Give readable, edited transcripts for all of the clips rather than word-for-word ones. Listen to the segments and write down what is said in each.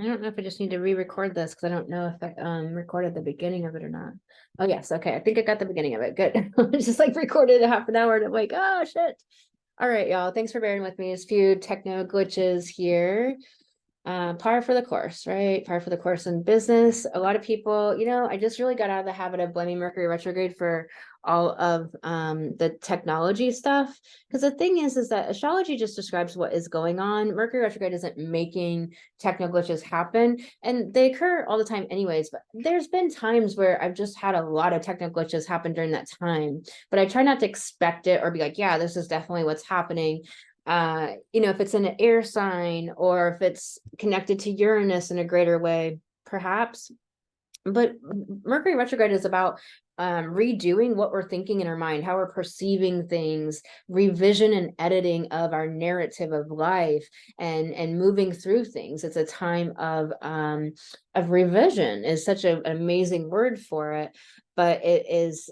I don't know if I just need to re-record this because I don't know if I recorded the beginning of it or not. Oh yes, okay. I think I got the beginning of it. Good. Just like recorded a half an hour and I'm like, oh shit. All right, y'all. Thanks for bearing with me. There's a few techno glitches here. Par for the course, right? Par for the course in business. A lot of people, I just really got out of the habit of blaming Mercury retrograde for all of the technology stuff. Because the thing is that astrology just describes what is going on. Mercury retrograde isn't making techno glitches happen, and they occur all the time anyways. But there's been times where I've just had a lot of techno glitches happen during that time. But I try not to expect it or be like, yeah, this is definitely what's happening. If it's in an air sign or if it's connected to Uranus in a greater way, perhaps. But Mercury retrograde is about redoing what we're thinking in our mind, how we're perceiving things, revision and editing of our narrative of life, and moving through things. It's a time of revision is such an amazing word for it, but it is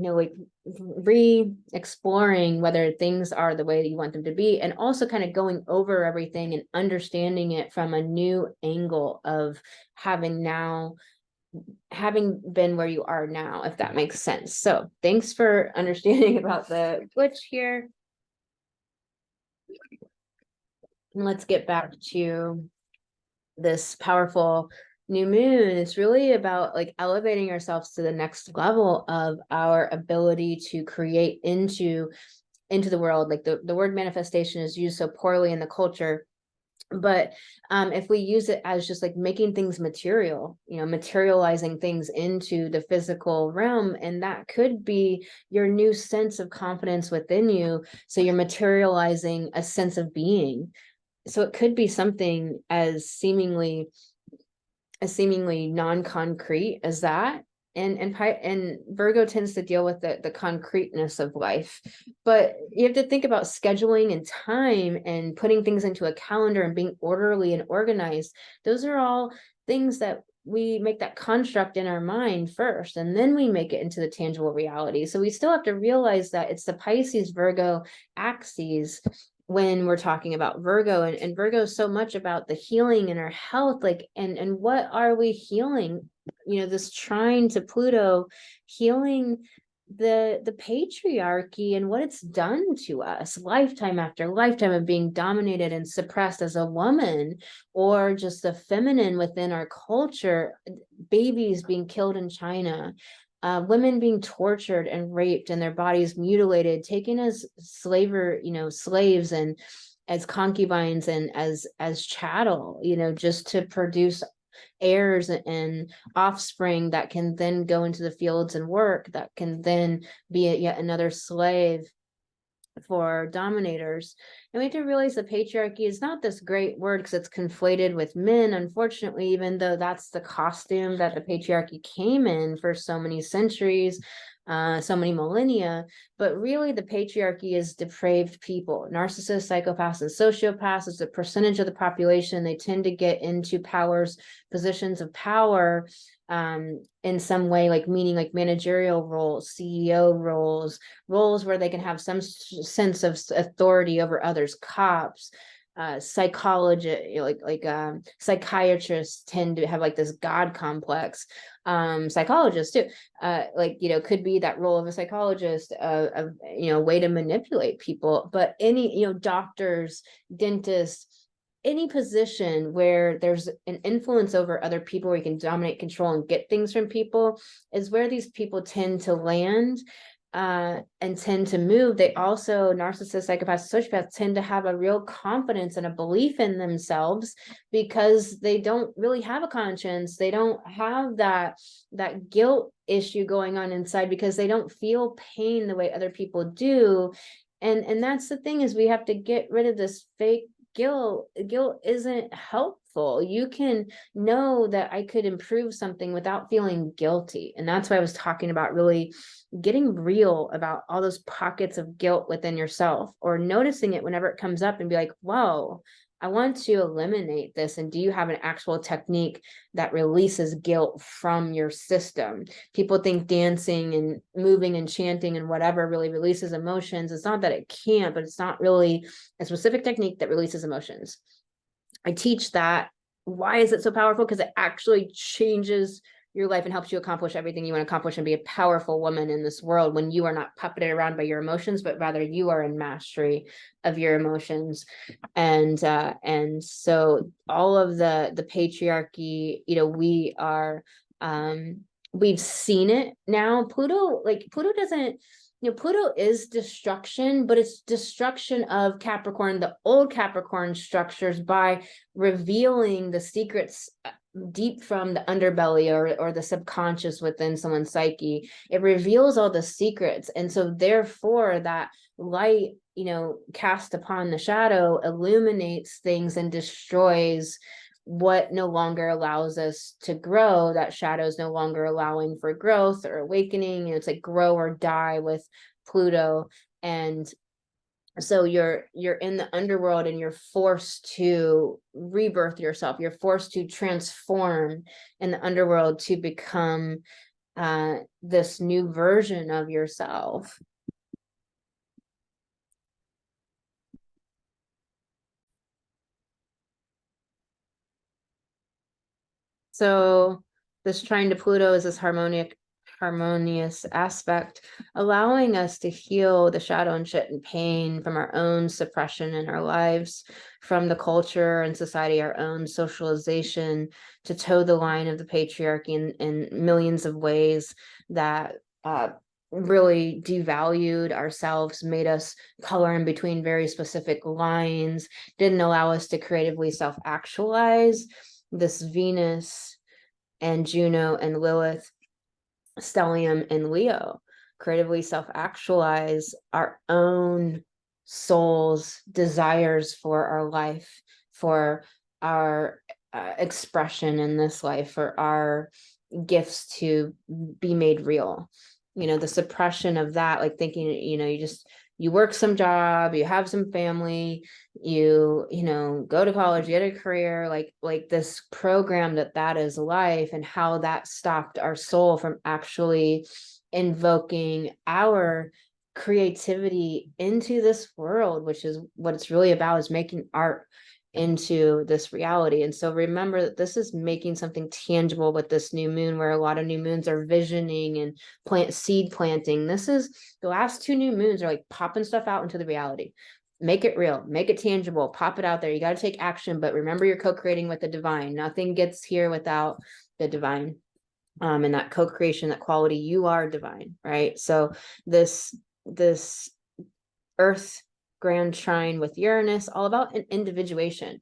like re-exploring whether things are the way that you want them to be, and also kind of going over everything and understanding it from a new angle of having been where you are now, if that makes sense. So thanks for understanding about the glitch here. And let's get back to this powerful new moon. It's really about like elevating ourselves to the next level of our ability to create into the world. Like the word manifestation is used so poorly in the culture, but if we use it as just like making things material, materializing things into the physical realm, and that could be your new sense of confidence within you. So you're materializing a sense of being. So it could be something as seemingly non-concrete as that. And Virgo tends to deal with the concreteness of life, but you have to think about scheduling and time and putting things into a calendar and being orderly and organized. Those are all things that we make that construct in our mind first, and then we make it into the tangible reality. So we still have to realize that it's the Pisces Virgo axes when we're talking about Virgo, and Virgo is so much about the healing and our health, like, and what are we healing? This trine to Pluto, healing the patriarchy and what it's done to us, lifetime after lifetime of being dominated and suppressed as a woman, or just the feminine within our culture, babies being killed in China, women being tortured and raped and their bodies mutilated, taken as slaves and as concubines and as chattel, just to produce heirs and offspring that can then go into the fields and work, that can then be yet another slave for dominators. And we have to realize the patriarchy is not this great word because it's conflated with men, unfortunately, even though that's the costume that the patriarchy came in for so many centuries, so many millennia. But really the patriarchy is depraved people, narcissists, psychopaths, and sociopaths. Is a percentage of the population. They tend to get into positions of power in some way, like meaning like managerial roles, CEO roles where they can have some sense of authority over others, cops, psychology, psychiatrists tend to have like this God complex. Psychologists too, could be that role of a psychologist, of way to manipulate people. But any, doctors, dentists, any position where there's an influence over other people, where you can dominate, control, and get things from people, is where these people tend to land and tend to move. They also, narcissists, psychopaths, sociopaths, tend to have a real confidence and a belief in themselves because they don't really have a conscience. They don't have that guilt issue going on inside because they don't feel pain the way other people do. And that's the thing, is we have to get rid of this fake guilt isn't helpful. You can know that I could improve something without feeling guilty. And that's why I was talking about really getting real about all those pockets of guilt within yourself, or noticing it whenever it comes up and be like, whoa, I want to eliminate this. And do you have an actual technique that releases guilt from your system? People think dancing and moving and chanting and whatever really releases emotions. It's not that it can't, but it's not really a specific technique that releases emotions. I teach that Why is it so powerful? Because it actually changes your life and helps you accomplish everything you want to accomplish and be a powerful woman in this world when you are not puppeted around by your emotions, but rather you are in mastery of your emotions. And so all of the patriarchy, we are, we've seen it now. Pluto doesn't, Pluto is destruction, but it's destruction of Capricorn, the old Capricorn structures, by revealing the secrets deep from the underbelly or the subconscious within someone's psyche. It reveals all the secrets. And so therefore that light, cast upon the shadow illuminates things and destroys what no longer allows us to grow. That shadow is no longer allowing for growth or awakening. It's like grow or die with Pluto. And so you're in the underworld and you're forced to rebirth yourself. You're forced to transform in the underworld to become this new version of yourself. So this trine to Pluto is this harmonious aspect, allowing us to heal the shadow and shit and pain from our own suppression in our lives, from the culture and society, our own socialization, to toe the line of the patriarchy in millions of ways that really devalued ourselves, made us color in between very specific lines, didn't allow us to creatively self-actualize. This Venus and Juno and Lilith, stellium and Leo, creatively self-actualize our own soul's desires for our life, for our expression in this life, for our gifts to be made real. The suppression of that, like thinking, you work some job, you have some family, you go to college, you get a career, like this program that is life, and how that stopped our soul from actually invoking our creativity into this world, which is what it's really about, is making art into this reality. And so remember that this is making something tangible with this new moon, where a lot of new moons are visioning and seed planting. This is the last two new moons are like popping stuff out into the reality. Make it real, make it tangible, pop it out there. You got to take action, but remember you're co-creating with the divine. Nothing gets here without the divine. And that co-creation, that quality, you are divine, right? So this Earth grand trine with Uranus, all about an individuation,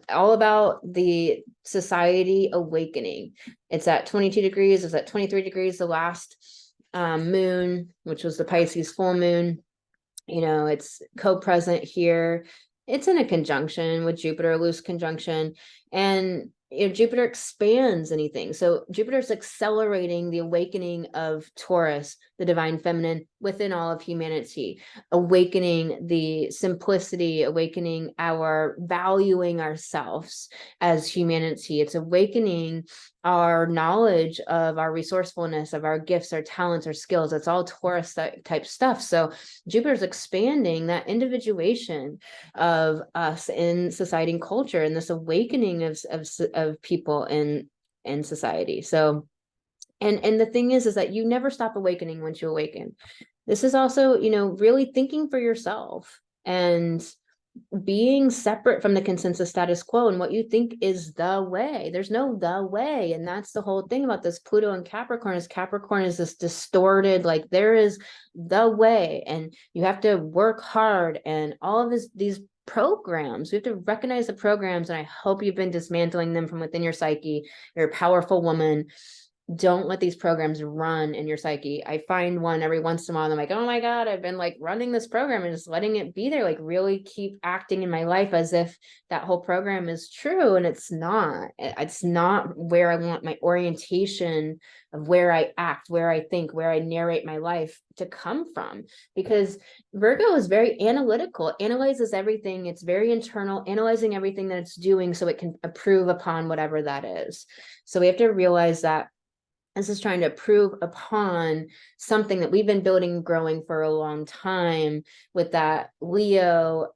all about the society awakening. It's at 22 degrees, it's at 23 degrees, the last moon, which was the Pisces full moon. It's co-present here. It's in a conjunction with Jupiter, loose conjunction. And Jupiter expands anything. So Jupiter's accelerating the awakening of Taurus, the divine feminine, within all of humanity, awakening the simplicity, awakening our valuing ourselves as humanity. It's awakening our knowledge of our resourcefulness, of our gifts, our talents, our skills. It's all Taurus type stuff. So Jupiter's expanding that individuation of us in society and culture, and this awakening of people in society. So, and the thing is that you never stop awakening once you awaken. This is also, really thinking for yourself and being separate from the consensus status quo and what you think is the way. There's no the way. And that's the whole thing about this Pluto and Capricorn is this distorted, like there is the way, and you have to work hard, and all of these programs, we have to recognize the programs. And I hope you've been dismantling them from within your psyche. You're a powerful woman. Don't let these programs run in your psyche. I find one every once in a while, and I'm like, oh my God, I've been like running this program and just letting it be there, like really keep acting in my life as if that whole program is true. And it's not where I want my orientation of where I act, where I think, where I narrate my life to come from. Because Virgo is very analytical, analyzes everything. It's very internal, analyzing everything that it's doing so it can improve upon whatever that is. So we have to realize that This is trying to prove upon something that we've been building, growing for a long time. With that Leo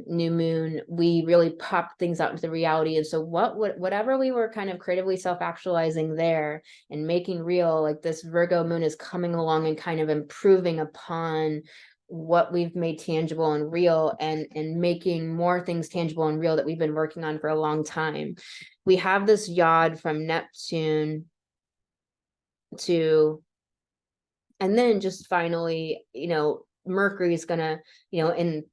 new moon, we really popped things out into the reality. And so whatever we were kind of creatively self-actualizing there and making real, like this Virgo moon is coming along and kind of improving upon what we've made tangible and real, and making more things tangible and real that we've been working on for a long time. We have this yod from Neptune to, and then just finally, Mercury is gonna, in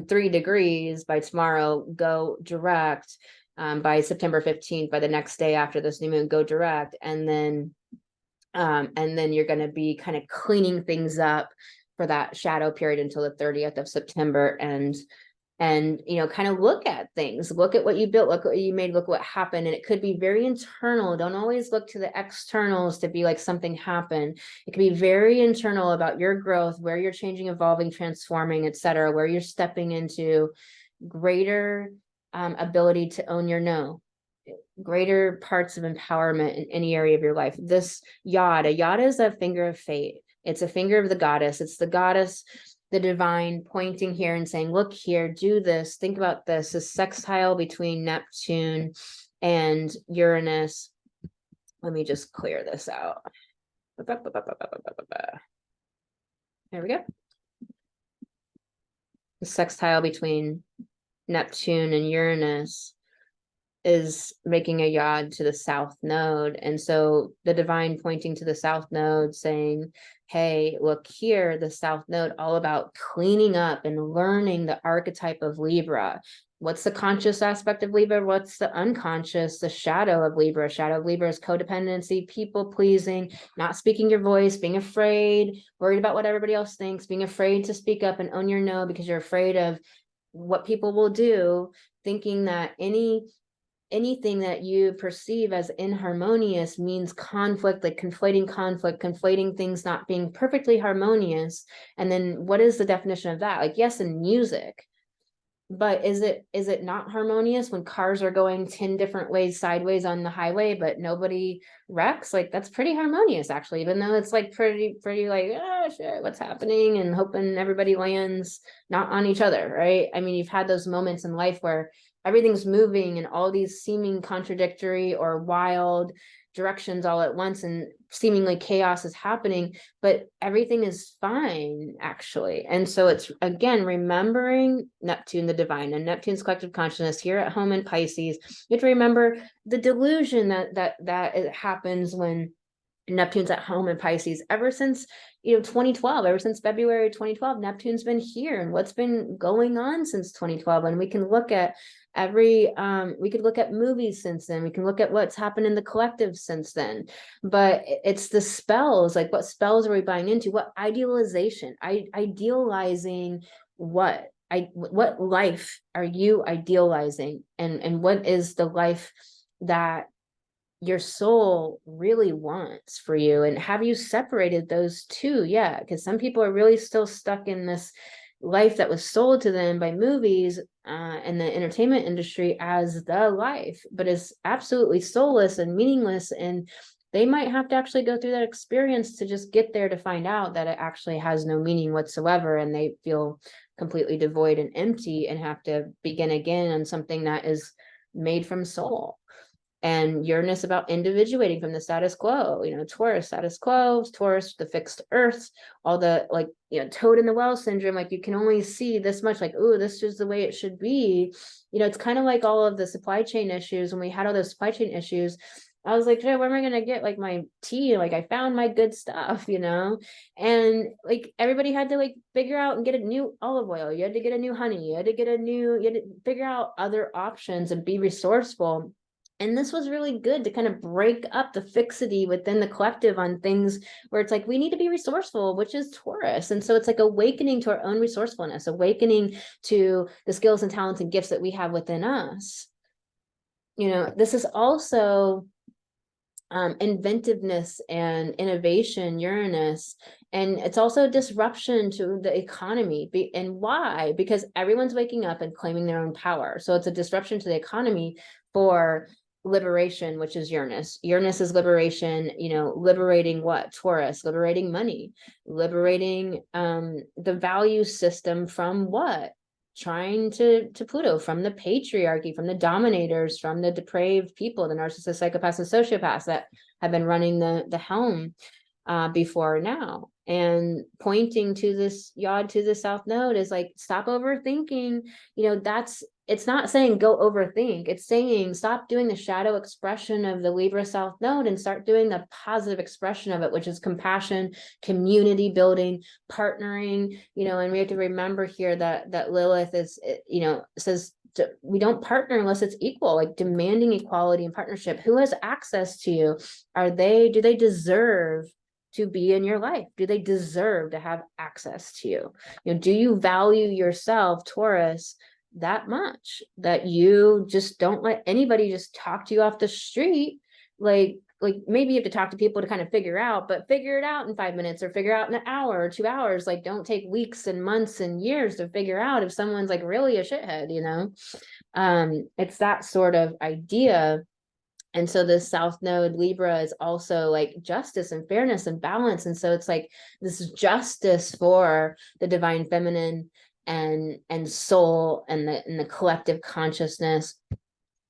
3 degrees by tomorrow, go direct, by September 15th, by the next day after this new moon, go direct. And then you're going to be kind of cleaning things up for that shadow period until the 30th of September. And kind of look at things, look at what you built, look what you made, look what happened. And it could be very internal. Don't always look to the externals to be like something happened. It could be very internal about your growth, where you're changing, evolving, transforming, etc., where you're stepping into greater ability to own your no, greater parts of empowerment in any area of your life. This yod, a yod is a finger of fate. It's a finger of the goddess. It's the goddess, the divine, pointing here and saying, look here, do this, think about this. A sextile between Neptune and Uranus. Let me just clear this out. There we go. The sextile between Neptune and Uranus is making a yod to the south node. And so the divine pointing to the south node saying, hey, look here, the south node, all about cleaning up and learning the archetype of Libra. What's the conscious aspect of Libra? What's the unconscious, the shadow of Libra? Shadow of Libra is codependency, people pleasing, not speaking your voice, being afraid, worried about what everybody else thinks, being afraid to speak up and own your no because you're afraid of what people will do, thinking that anything that you perceive as inharmonious means conflict, like conflating things not being perfectly harmonious. And then what is the definition of that? Like, yes, in music, but is it not harmonious when cars are going 10 different ways sideways on the highway, but nobody wrecks? Like, that's pretty harmonious, actually, even though it's like pretty like, oh shit, what's happening, and hoping everybody lands not on each other, right? I mean, you've had those moments in life where everything's moving and all these seeming contradictory or wild directions all at once, and seemingly chaos is happening, but everything is fine, actually. And so it's, again, remembering Neptune, the divine, and Neptune's collective consciousness here at home in Pisces. You have to remember the delusion that it happens when Neptune's at home in Pisces. Ever since 2012, ever since February 2012, Neptune's been here, and what's been going on since 2012. And we can look at we could look at movies since then, we can look at what's happened in the collective since then, but it's the spells. Like, what spells are we buying into? What idealization, idealizing what life are you idealizing, and what is the life that your soul really wants for you? And have you separated those two? Yeah, because some people are really still stuck in this life that was sold to them by movies and the entertainment industry as the life, but is absolutely soulless and meaningless. And they might have to actually go through that experience to just get there, to find out that it actually has no meaning whatsoever, and they feel completely devoid and empty and have to begin again on something that is made from soul. And Uranus about individuating from the status quo, Taurus, status quo, Taurus, the fixed earth, all the toad in the well syndrome, like you can only see this much, like, oh, this is the way it should be. It's kind of like all of the supply chain issues. When we had all those supply chain issues, I was like, where am I going to get like my tea? Like, I found my good stuff, and like everybody had to like figure out and get a new olive oil. You had to get a new honey. You had to figure out other options and be resourceful. And this was really good to kind of break up the fixity within the collective on things where it's like, we need to be resourceful, which is Taurus. And so it's like awakening to our own resourcefulness, awakening to the skills and talents and gifts that we have within us. This is also inventiveness and innovation, Uranus. And it's also disruption to the economy. And why? Because everyone's waking up and claiming their own power. So it's a disruption to the economy for liberation, which is Uranus. Uranus is liberation, liberating what? Taurus, liberating money, liberating the value system from what? Trying to Pluto, from the patriarchy, from the dominators, from the depraved people, the narcissists, psychopaths, and sociopaths that have been running the helm before now. And pointing to this yod to the south node is like, stop overthinking. It's not saying go overthink. It's saying stop doing the shadow expression of the Libra south node and start doing the positive expression of it, which is compassion, community building, partnering, and we have to remember here that Lilith is, says we don't partner unless it's equal, like demanding equality and partnership. Who has access to you? Do they deserve to be in your life? Do they deserve to have access to you? Do you value yourself, Taurus, that much that you just don't let anybody just talk to you off the street? Like maybe you have to talk to people to kind of figure it out in 5 minutes, or figure out in an hour or 2 hours. Like, don't take weeks and months and years to figure out if someone's like really a shithead, it's that sort of idea. And so this south node Libra is also like justice and fairness and balance. And so it's like this justice for the divine feminine and soul and the collective consciousness.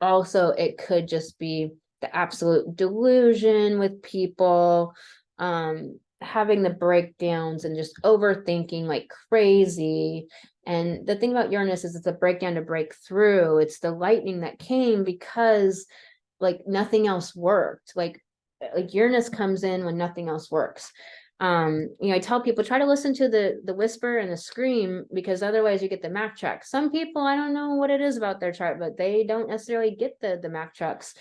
Also, it could just be the absolute delusion with people, having the breakdowns and just overthinking like crazy. And the thing about Uranus is it's a breakdown to break through. It's the lightning that came because like nothing else worked. Like Uranus comes in when nothing else works. I tell people, try to listen to the whisper and the scream, because otherwise you get the Mac truck. Some people, I don't know what it is about their chart, but they don't necessarily get the Mac trucks.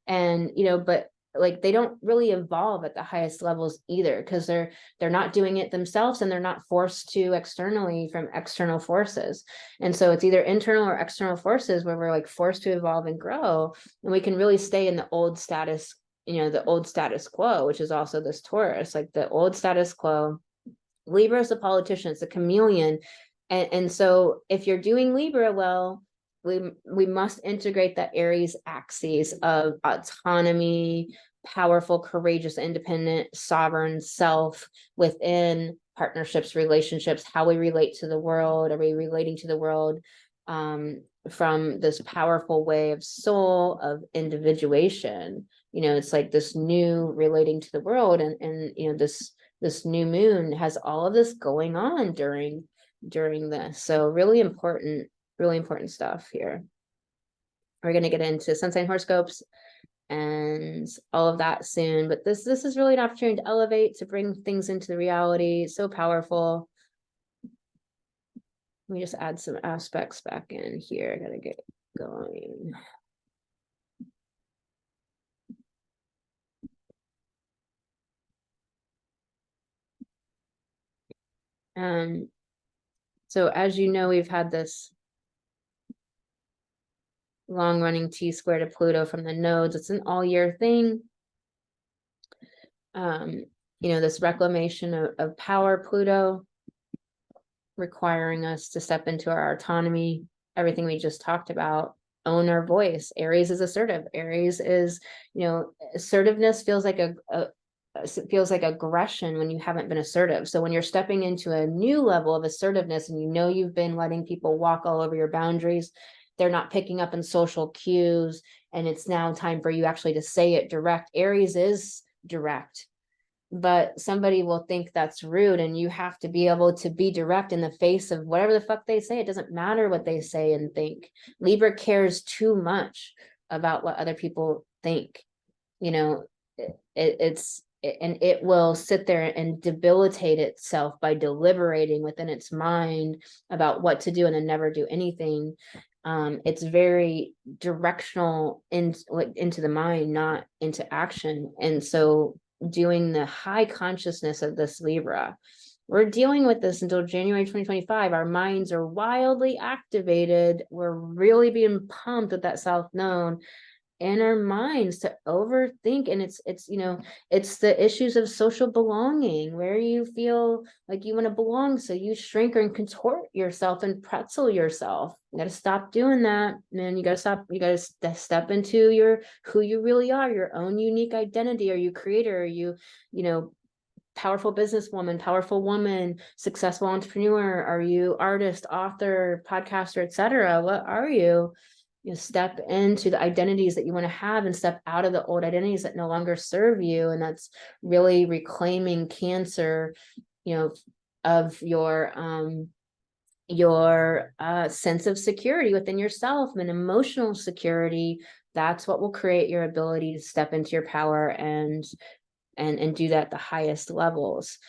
And, but like they don't really evolve at the highest levels either, because they're not doing it themselves, and they're not forced to externally from external forces. And so it's either internal or external forces where we're like forced to evolve and grow, and we can really stay in the old status, the old status quo, which is also this Taurus, like the old status quo. Libra is a politician, it's a chameleon. And so if you're doing Libra well, we must integrate that Aries axis of autonomy, powerful, courageous, independent, sovereign self within partnerships, relationships, how we relate to the world. Are we relating to the world from this powerful way of soul, of individuation? It's like this new relating to the world, and this new moon has all of this going on during this. So really important stuff here. We're going to get into sun sign horoscopes and all of that soon, but this is really an opportunity to elevate, to bring things into the reality. It's so powerful. Let me just add some aspects back in here. I gotta get going. So as you know, we've had this long running T square to Pluto from the nodes. It's an all year thing. This reclamation of power, Pluto, requiring us to step into our autonomy, everything we just talked about, own our voice. Aries is assertive. Aries is, assertiveness feels like aggression when you haven't been assertive. So when you're stepping into a new level of assertiveness and you've been letting people walk all over your boundaries, they're not picking up on social cues, and it's now time for you actually to say it direct. Aries is direct, but somebody will think that's rude, and you have to be able to be direct in the face of whatever the fuck they say. It doesn't matter what they say and think. Libra cares too much about what other people think. It will sit there and debilitate itself by deliberating within its mind about what to do and then never do anything. It's very directional into the mind, not into action. And so doing the high consciousness of this Libra, we're dealing with this until January 2025. Our minds are wildly activated. We're really being pumped with that south node. in our minds to overthink. And it's you know, it's the issues of social belonging, where you feel like you want to belong, so you shrink and contort yourself and pretzel yourself. You got to stop doing that, man. You got to stop. You got to step into your who you really are, your own unique identity. Are you creator? Are you, you know, powerful businesswoman, powerful woman, successful entrepreneur? Are you artist, author, podcaster, etc.? What are you? You know, step into the identities that you want to have and step out of the old identities that no longer serve you. And that's really reclaiming Cancer, you know, of your sense of security within yourself and emotional security. That's what will create your ability to step into your power and do that at the highest levels.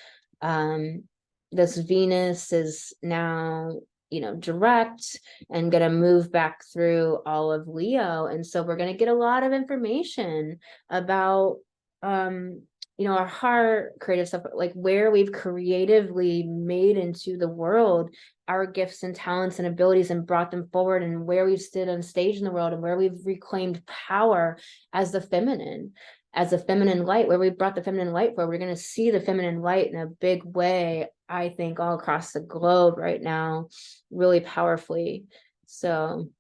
This Venus is now, you know, direct and going to move back through all of Leo. And so we're going to get a lot of information about, you know, our heart, creative stuff, like where we've creatively made into the world our gifts and talents and abilities and brought them forward, and where we've stood on stage in the world, and where we've reclaimed power as the feminine, as a feminine light, where we brought the feminine light for. We're going to see the feminine light in a big way, I think, all across the globe right now, really powerfully. So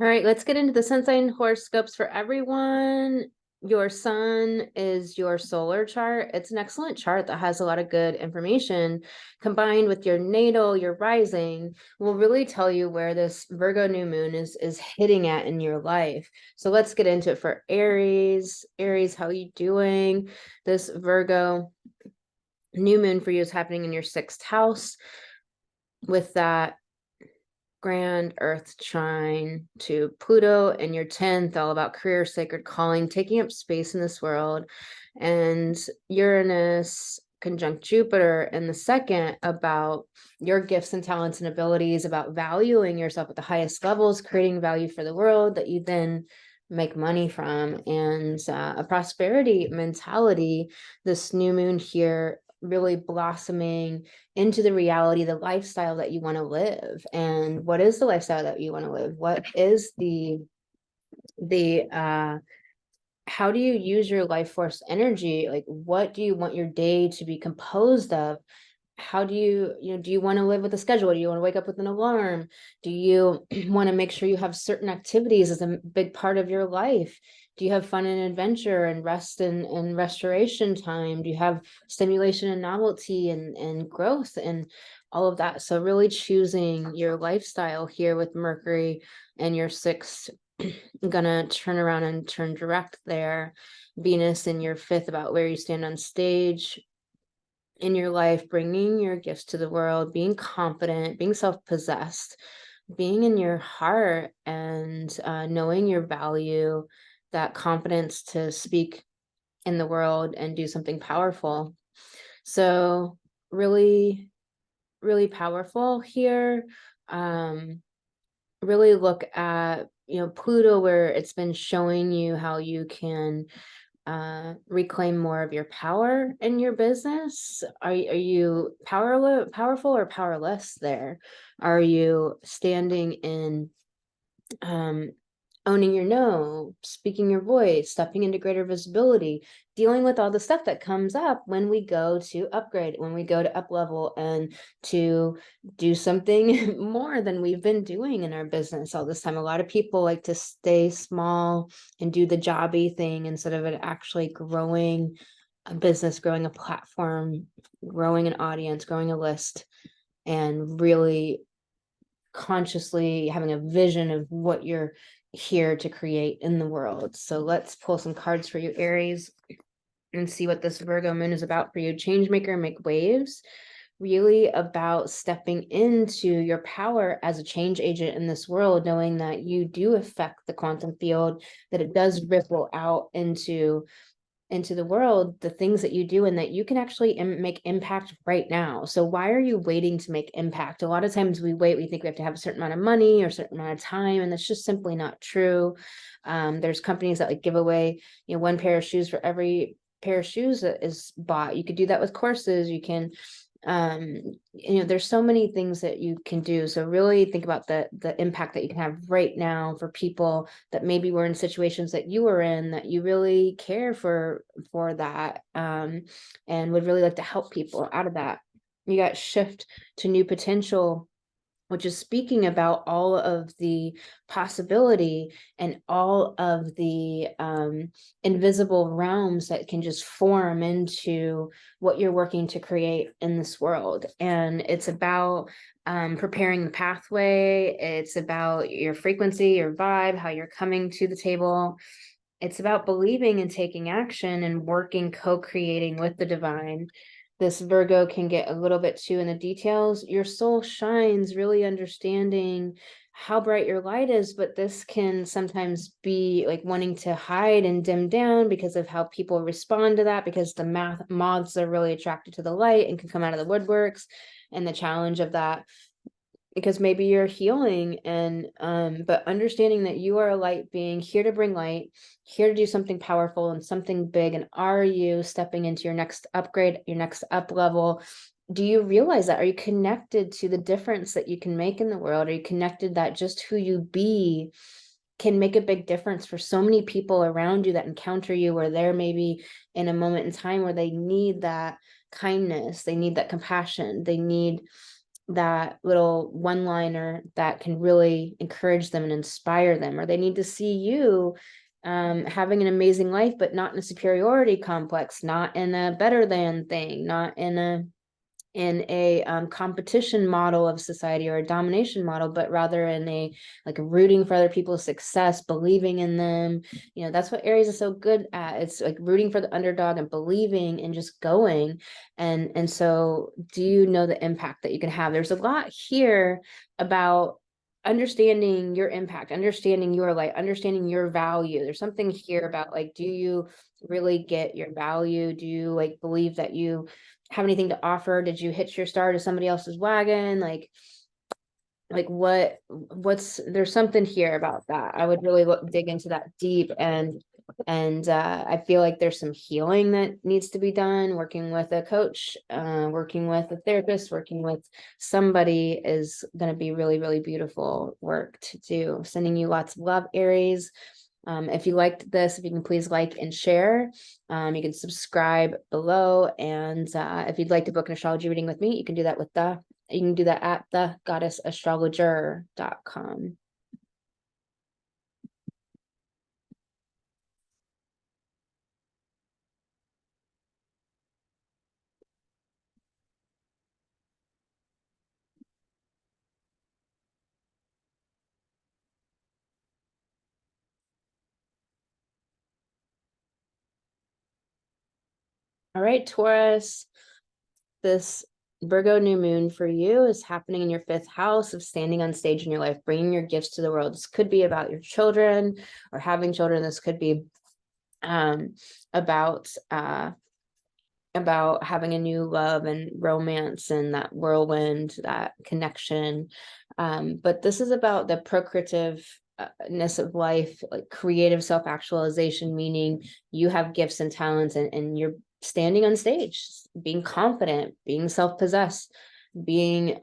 all right, let's get into the sun sign horoscopes for everyone. Your sun is your solar chart. It's an excellent chart that has a lot of good information. Combined with your natal, your rising, will really tell you where this Virgo new moon is hitting at in your life. So let's get into it for Aries. Aries, how are you doing? This Virgo new moon for you is happening in your 6th house, with that grand earth trine to Pluto in your 10th, all about career, sacred calling, taking up space in this world, and Uranus conjunct Jupiter in the 2nd, about your gifts and talents and abilities, about valuing yourself at the highest levels, creating value for the world that you then make money from, and a prosperity mentality. This new moon here really blossoming into the reality, the lifestyle that you want to live. And what is the lifestyle that you want to live? What is the how do you use your life force energy? Like, what do you want your day to be composed of? How do you, you know, do you want to live with a schedule? Do you want to wake up with an alarm? Do you want to make sure you have certain activities as a big part of your life? Do you have fun and adventure and rest and restoration time? Do you have stimulation and novelty and growth and all of that? So really choosing your lifestyle here with Mercury and your 6th gonna turn around and turn direct there. Venus in your 5th, about where you stand on stage in your life, bringing your gifts to the world, being confident, being self-possessed, being in your heart, and knowing your value, that confidence to speak in the world and do something powerful. So really, really powerful here. Really look at, you know, Pluto, where it's been showing you how you can reclaim more of your power in your business. Are you powerful or powerless there? Are you standing in owning your no, speaking your voice, stepping into greater visibility, dealing with all the stuff that comes up when we go to upgrade, when we go to up level and to do something more than we've been doing in our business all this time. A lot of people like to stay small and do the jobby thing instead of it actually growing a business, growing a platform, growing an audience, growing a list, and really consciously having a vision of what you're here to create in the world. So let's pull some cards for you, Aries, and see what this Virgo moon is about for you. Change maker, make waves. Really about stepping into your power as a change agent in this world, knowing that you do affect the quantum field, that it does ripple out into the world, the things that you do, and that you can actually make impact right now. So why are you waiting to make impact? A lot of times we wait, we think we have to have a certain amount of money or a certain amount of time, and that's just simply not true. There's companies that like give away, you know, one pair of shoes for every pair of shoes that is bought. You could do that with courses. You can there's so many things that you can do. So really think about the impact that you can have right now for people that maybe were in situations that you were in, that you really care for that, and would really like to help people out of that. You got shift to new potential, which is speaking about all of the possibility and all of the invisible realms that can just form into what you're working to create in this world. And it's about preparing the pathway. It's about your frequency, your vibe, how you're coming to the table. It's about believing and taking action and working, co-creating with the divine. This Virgo can get a little bit too in the details. Your soul shines, really understanding how bright your light is, but this can sometimes be like wanting to hide and dim down because of how people respond to that, because the moths are really attracted to the light and can come out of the woodworks, and the challenge of that, because maybe you're healing and but understanding that you are a light being here to bring light, here to do something powerful and something big. And are you stepping into your next upgrade, your next up level? Do you realize that? Are you connected to the difference that you can make in the world? Are you connected that just who you be can make a big difference for so many people around you that encounter you, or they're maybe in a moment in time where they need that kindness, they need that compassion, they need that little one-liner that can really encourage them and inspire them, or they need to see you having an amazing life, but not in a superiority complex, not in a better than thing, not in a competition model of society or a domination model, but rather in a like rooting for other people's success, believing in them. That's what Aries is so good at. It's like rooting for the underdog and believing and just going. And so do you know the impact that you can have? There's a lot here about understanding your impact, understanding your light, understanding your value. There's something here about like, do you really get your value? Do you like believe that you have anything to offer? Did you hitch your star to somebody else's wagon? Like what's there's something here about that. I would really dig into that deep, and I feel like there's some healing that needs to be done, working with a coach, working with a therapist, working with somebody is going to be really, really beautiful work to do. Sending you lots of love, Aries. If you liked this, if you can please like and share, you can subscribe below. And if you'd like to book an astrology reading with me, you can do that at the goddessastrologer.com. All right, Taurus, this Virgo new moon for you is happening in your 5th house of standing on stage in your life, bringing your gifts to the world. This could be about your children or having children. This could be about having a new love and romance and that whirlwind, that connection. But this is about the procreativeness of life, like creative self-actualization, meaning you have gifts and talents, and you're standing on stage, being confident, being self-possessed, being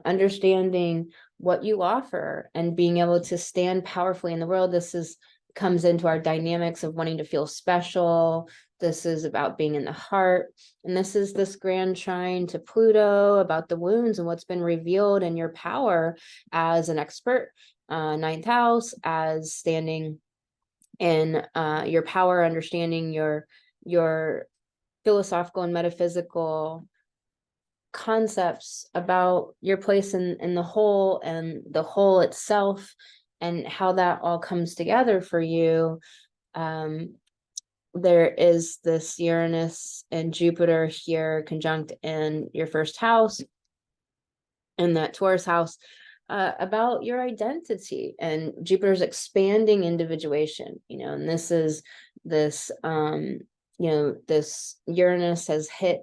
understanding what you offer and being able to stand powerfully in the world. This comes into our dynamics of wanting to feel special. This is about being in the heart. And this is this grand trine to Pluto about the wounds and what's been revealed in your power as an expert, 9th house, as standing in your power, understanding your philosophical and metaphysical concepts about your place in the whole and the whole itself, and how that all comes together for you. There is this Uranus and Jupiter here conjunct in your 1st house, in that Taurus house, about your identity, and Jupiter's expanding individuation, and this is this this Uranus has hit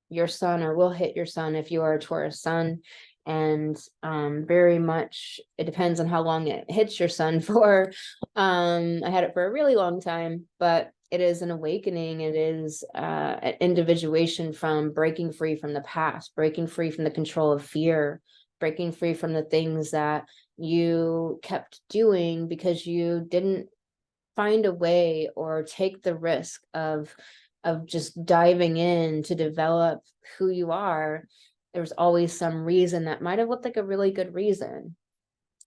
your sun, or will hit your sun if you are a Taurus sun. And very much it depends on how long it hits your sun for. I had it for a really long time, but it is an awakening. It is an individuation from breaking free from the past, breaking free from the control of fear, breaking free from the things that you kept doing because you didn't find a way or take the risk of just diving in to develop who you are. There's always some reason that might have looked like a really good reason.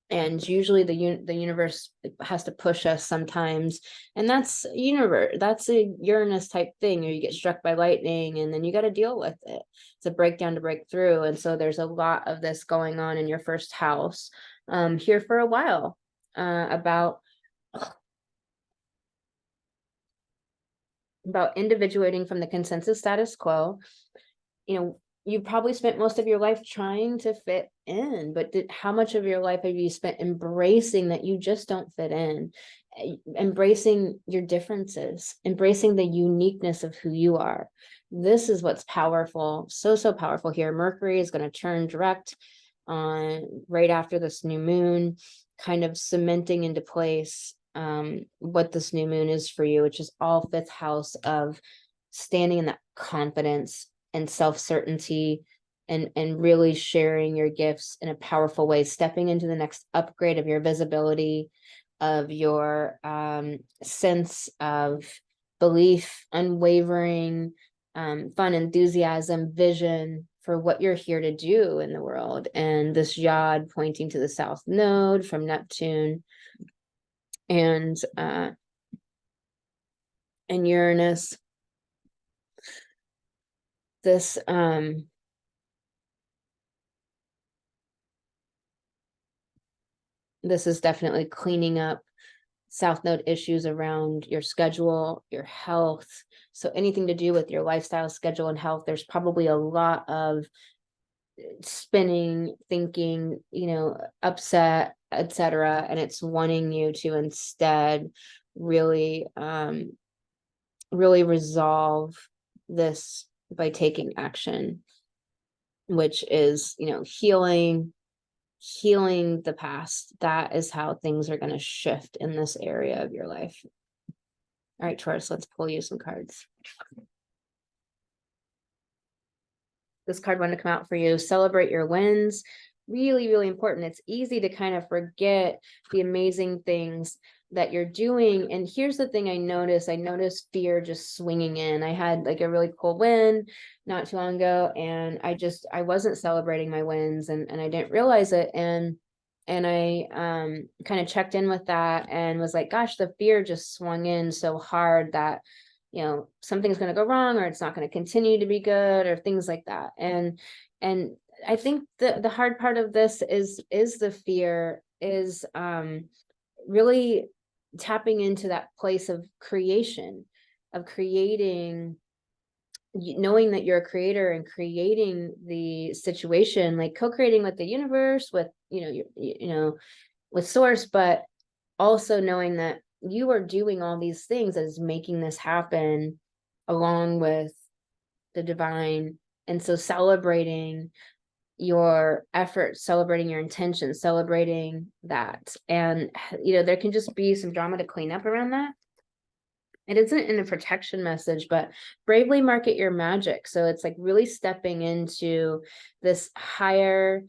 And usually the universe has to push us sometimes, and that's a Uranus type thing, or you get struck by lightning and then you got to deal with it. It's a breakdown to break through. And so there's a lot of this going on in your first house here for a while, about individuating from the consensus status quo. You probably spent most of your life trying to fit in, but how much of your life have you spent embracing that you just don't fit in, embracing your differences, embracing the uniqueness of who you are? This is what's powerful, so powerful here. Mercury is going to turn direct on right after this new moon, kind of cementing into place what this new moon is for you, which is all fifth house of standing in that confidence and self-certainty, and really sharing your gifts in a powerful way, stepping into the next upgrade of your visibility, of your sense of belief, unwavering fun, enthusiasm, vision for what you're here to do in the world. And this yod pointing to the south node from Neptune and Uranus. This this is definitely cleaning up south node issues around your schedule, your health. So anything to do with your lifestyle, schedule, and health, there's probably a lot of spinning, thinking, upset, etc. And it's wanting you to instead really resolve this by taking action, which is healing the past. That is how things are going to shift in this area of your life. All right, Taurus, let's pull you some cards. This card wanted to come out for you. Celebrate your wins. Really, really important. It's easy to kind of forget the amazing things that you're doing. And here's the thing I noticed fear just swinging in. I had like a really cool win not too long ago, and I wasn't celebrating my wins, and I didn't realize it. And I kind of checked in with that and was like, gosh, the fear just swung in so hard that something's going to go wrong, or it's not going to continue to be good, or things like that. And I think the hard part of this is the fear is really tapping into that place of creation, of creating, knowing that you're a creator and creating the situation, like co-creating with the universe, with with source, but also knowing that you are doing all these things that is making this happen along with the divine. And so celebrating your efforts, celebrating your intentions, celebrating that. And there can just be some drama to clean up around that. It isn't in a protection message, but bravely market your magic. So it's like really stepping into this higher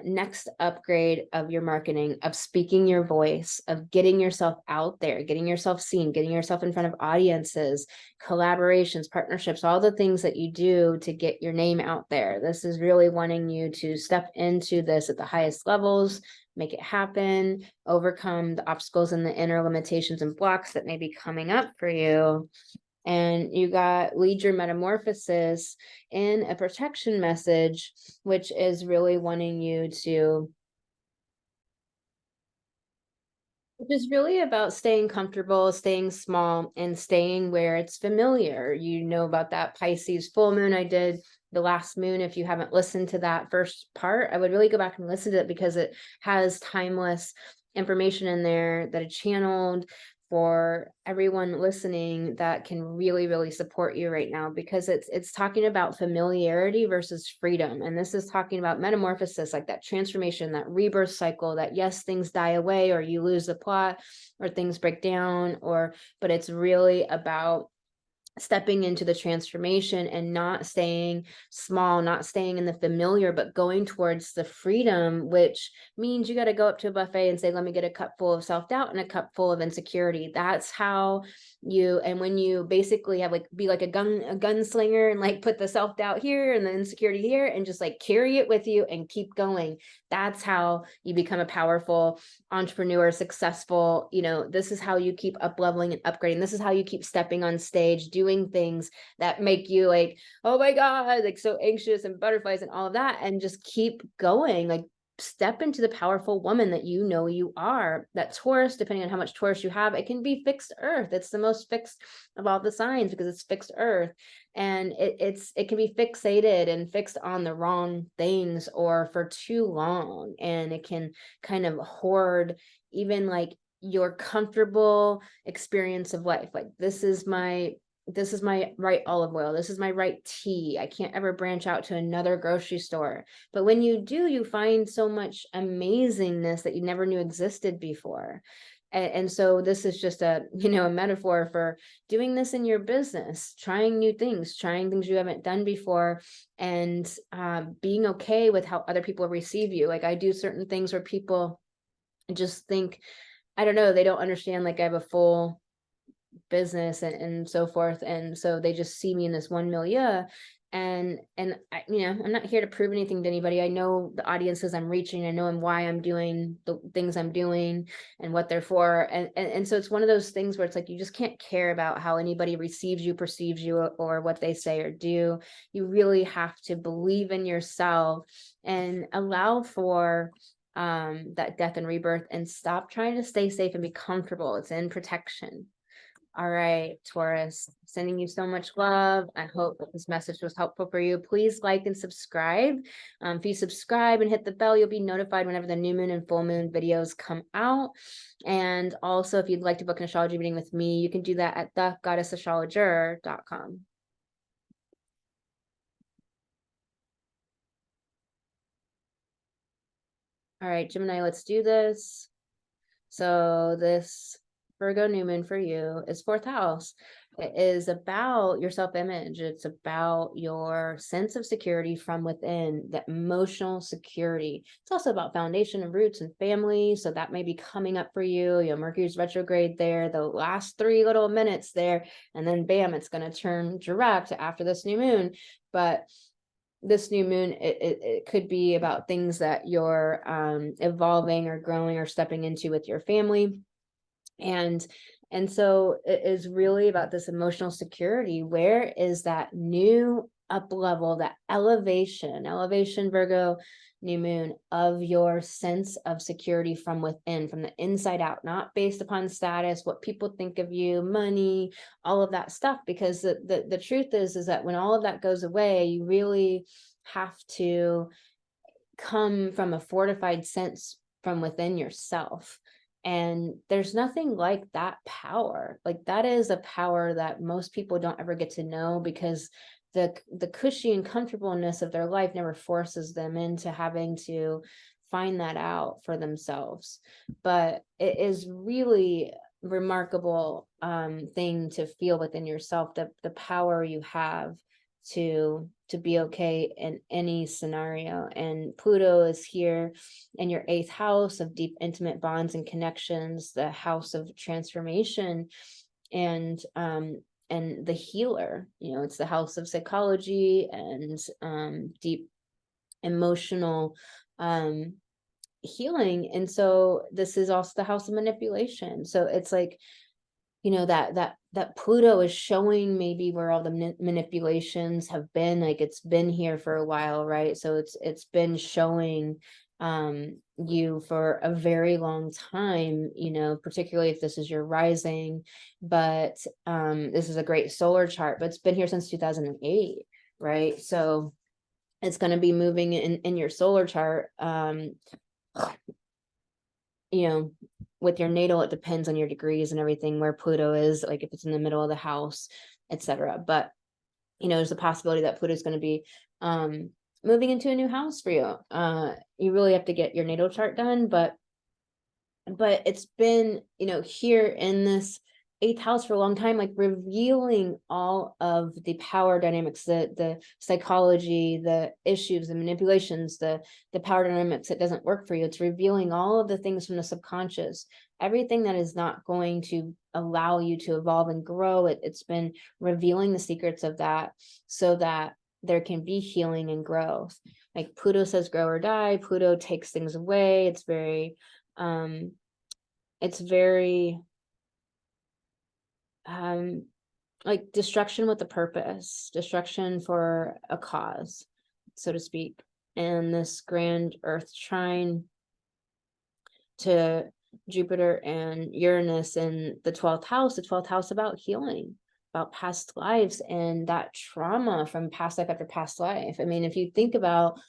next upgrade of your marketing, of speaking your voice, of getting yourself out there, getting yourself seen, getting yourself in front of audiences, collaborations, partnerships, all the things that you do to get your name out there. This is really wanting you to step into this at the highest levels, make it happen, overcome the obstacles and the inner limitations and blocks that may be coming up for you. And you got lead your metamorphosis in a protection message, which is really wanting you to, which is really about staying comfortable, staying small, and staying where it's familiar. You know about that Pisces full moon I did the last moon. If you haven't listened to that first part, I would really go back and listen to it, because it has timeless information in there that I channeled for everyone listening that can really, really support you right now, because it's talking about familiarity versus freedom. And this is talking about metamorphosis, like that transformation, that rebirth cycle, that yes, things die away or you lose the plot or things break down, but it's really about stepping into the transformation and not staying small, not staying in the familiar, but going towards the freedom, which means you got to go up to a buffet and say, let me get a cup full of self-doubt and a cup full of insecurity. That's how and when you basically have be like a gunslinger and like put the self-doubt here and the insecurity here and just like carry it with you and keep going. That's how you become a powerful entrepreneur, successful. This is how you keep up leveling and upgrading. This is how you keep stepping on stage, doing things that make you like, oh my God, like so anxious and butterflies and all of that, and just keep going. Like step into the powerful woman that you are. That Taurus, depending on how much Taurus you have, it can be fixed earth. It's the most fixed of all the signs because it's fixed earth, and it can be fixated and fixed on the wrong things or for too long, and it can kind of hoard even like your comfortable experience of life. Like this is my right olive oil. This is my right tea. I can't ever branch out to another grocery store. But when you do, you find so much amazingness that you never knew existed before. And so this is just a metaphor for doing this in your business, trying new things, trying things you haven't done before, and being okay with how other people receive you. Like I do certain things where people just think, I don't know, they don't understand, like I have a full business and so forth, and so they just see me in this one milieu, and I, I'm not here to prove anything to anybody. I know the audiences I'm reaching, I know and why I'm doing the things I'm doing and what they're for, and so it's one of those things where it's like you just can't care about how anybody receives you, perceives you, or what they say or do. You really have to believe in yourself and allow for that death and rebirth, and stop trying to stay safe and be comfortable. It's in protection. All right, Taurus, sending you so much love. I hope that this message was helpful for you. Please like and subscribe. If you subscribe and hit the bell, you'll be notified whenever the new moon and full moon videos come out. And also, if you'd like to book an astrology reading with me, you can do that at thegoddessastrologer.com. All right, Gemini, let's do this. So this Virgo New Moon for you is 4th house. It is about your self-image. It's about your sense of security from within, the emotional security. It's also about foundation and roots and family. So that may be coming up for you. Mercury's retrograde there, the last 3 little minutes there, and then bam, it's going to turn direct after this new moon. But this new moon, it could be about things that you're evolving or growing or stepping into with your family. And so it is really about this emotional security. Where is that new up level, that elevation, Virgo New Moon, of your sense of security from within, from the inside out, not based upon status, what people think of you, money, all of that stuff. Because the truth is that when all of that goes away, you really have to come from a fortified sense from within yourself. And there's nothing like that power. Like that is a power that most people don't ever get to know, because the cushy and comfortableness of their life never forces them into having to find that out for themselves. But it is really remarkable thing to feel within yourself, the power you have to be okay in any scenario. And Pluto is here in your 8th house of deep intimate bonds and connections, the house of transformation and the healer. It's the house of psychology and deep emotional healing. And so this is also the house of manipulation. So it's like, that Pluto is showing maybe where all the manipulations have been. Like it's been here for a while, right? So it's been showing you for a very long time, particularly if this is your rising. But this is a great solar chart, but it's been here since 2008, right? So it's going to be moving in your solar chart, with your natal, it depends on your degrees and everything, where Pluto is, like if it's in the middle of the house, etc. But, you know, there's a possibility that Pluto is going to be moving into a new house for you. You really have to get your natal chart done, but it's been, you know, here in this 8th house for a long time, like revealing all of the power dynamics, the psychology, the issues, the manipulations, the power dynamics that doesn't work for you. It's revealing all of the things from the subconscious, everything that is not going to allow you to evolve and grow. It's been revealing the secrets of that so that there can be healing and growth. Like Pluto says, grow or die. Pluto takes things away. It's very like destruction with a purpose, destruction for a cause, so to speak. And this grand earth trine to Jupiter and Uranus in the 12th house about healing, about past lives and that trauma from past life after past life. I mean, if you think about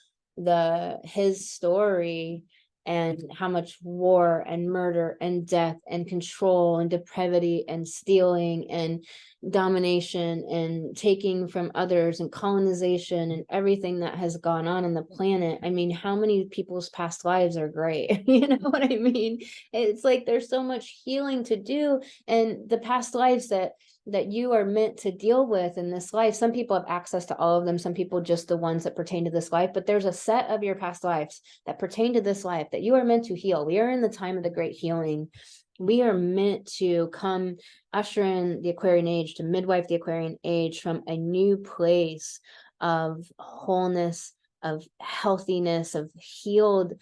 his story and how much war and murder and death and control and depravity and stealing and domination and taking from others and colonization and everything that has gone on the planet. I mean, how many people's past lives are great? You know what I mean? It's like there's so much healing to do, and the past lives that you are meant to deal with in this life. Some people have access to all of them, some people just the ones that pertain to this life, but there's a set of your past lives that pertain to this life that you are meant to heal. We are in the time of the great healing. We are meant to come usher in the Aquarian age, to midwife the Aquarian age from a new place of wholeness, of healthiness, of healed,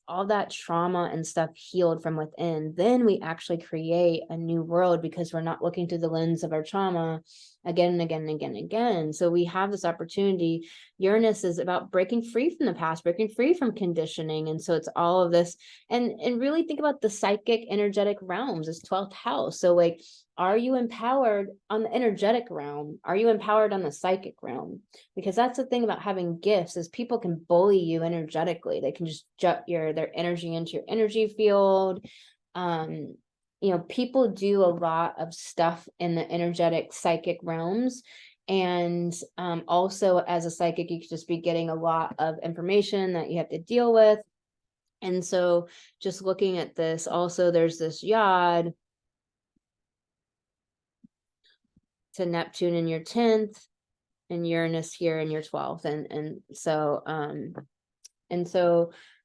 all that trauma and stuff healed from within. Then we actually create a new world because we're not looking through the lens of our trauma again and again and again and again. So we have this opportunity. Uranus is about breaking free from the past, breaking free from conditioning. And so it's all of this, and really think about the psychic energetic realms, this 12th house. So like, are you empowered on the energetic realm? Are you empowered on the psychic realm? Because that's the thing about having gifts, is people can bully you energetically. They can just jut their energy into your energy field. You know, people do a lot of stuff in the energetic psychic realms. And also as a psychic, you could just be getting a lot of information that you have to deal with. And so just looking at this, also there's this yod to Neptune in your 10th and Uranus here in your 12th. And so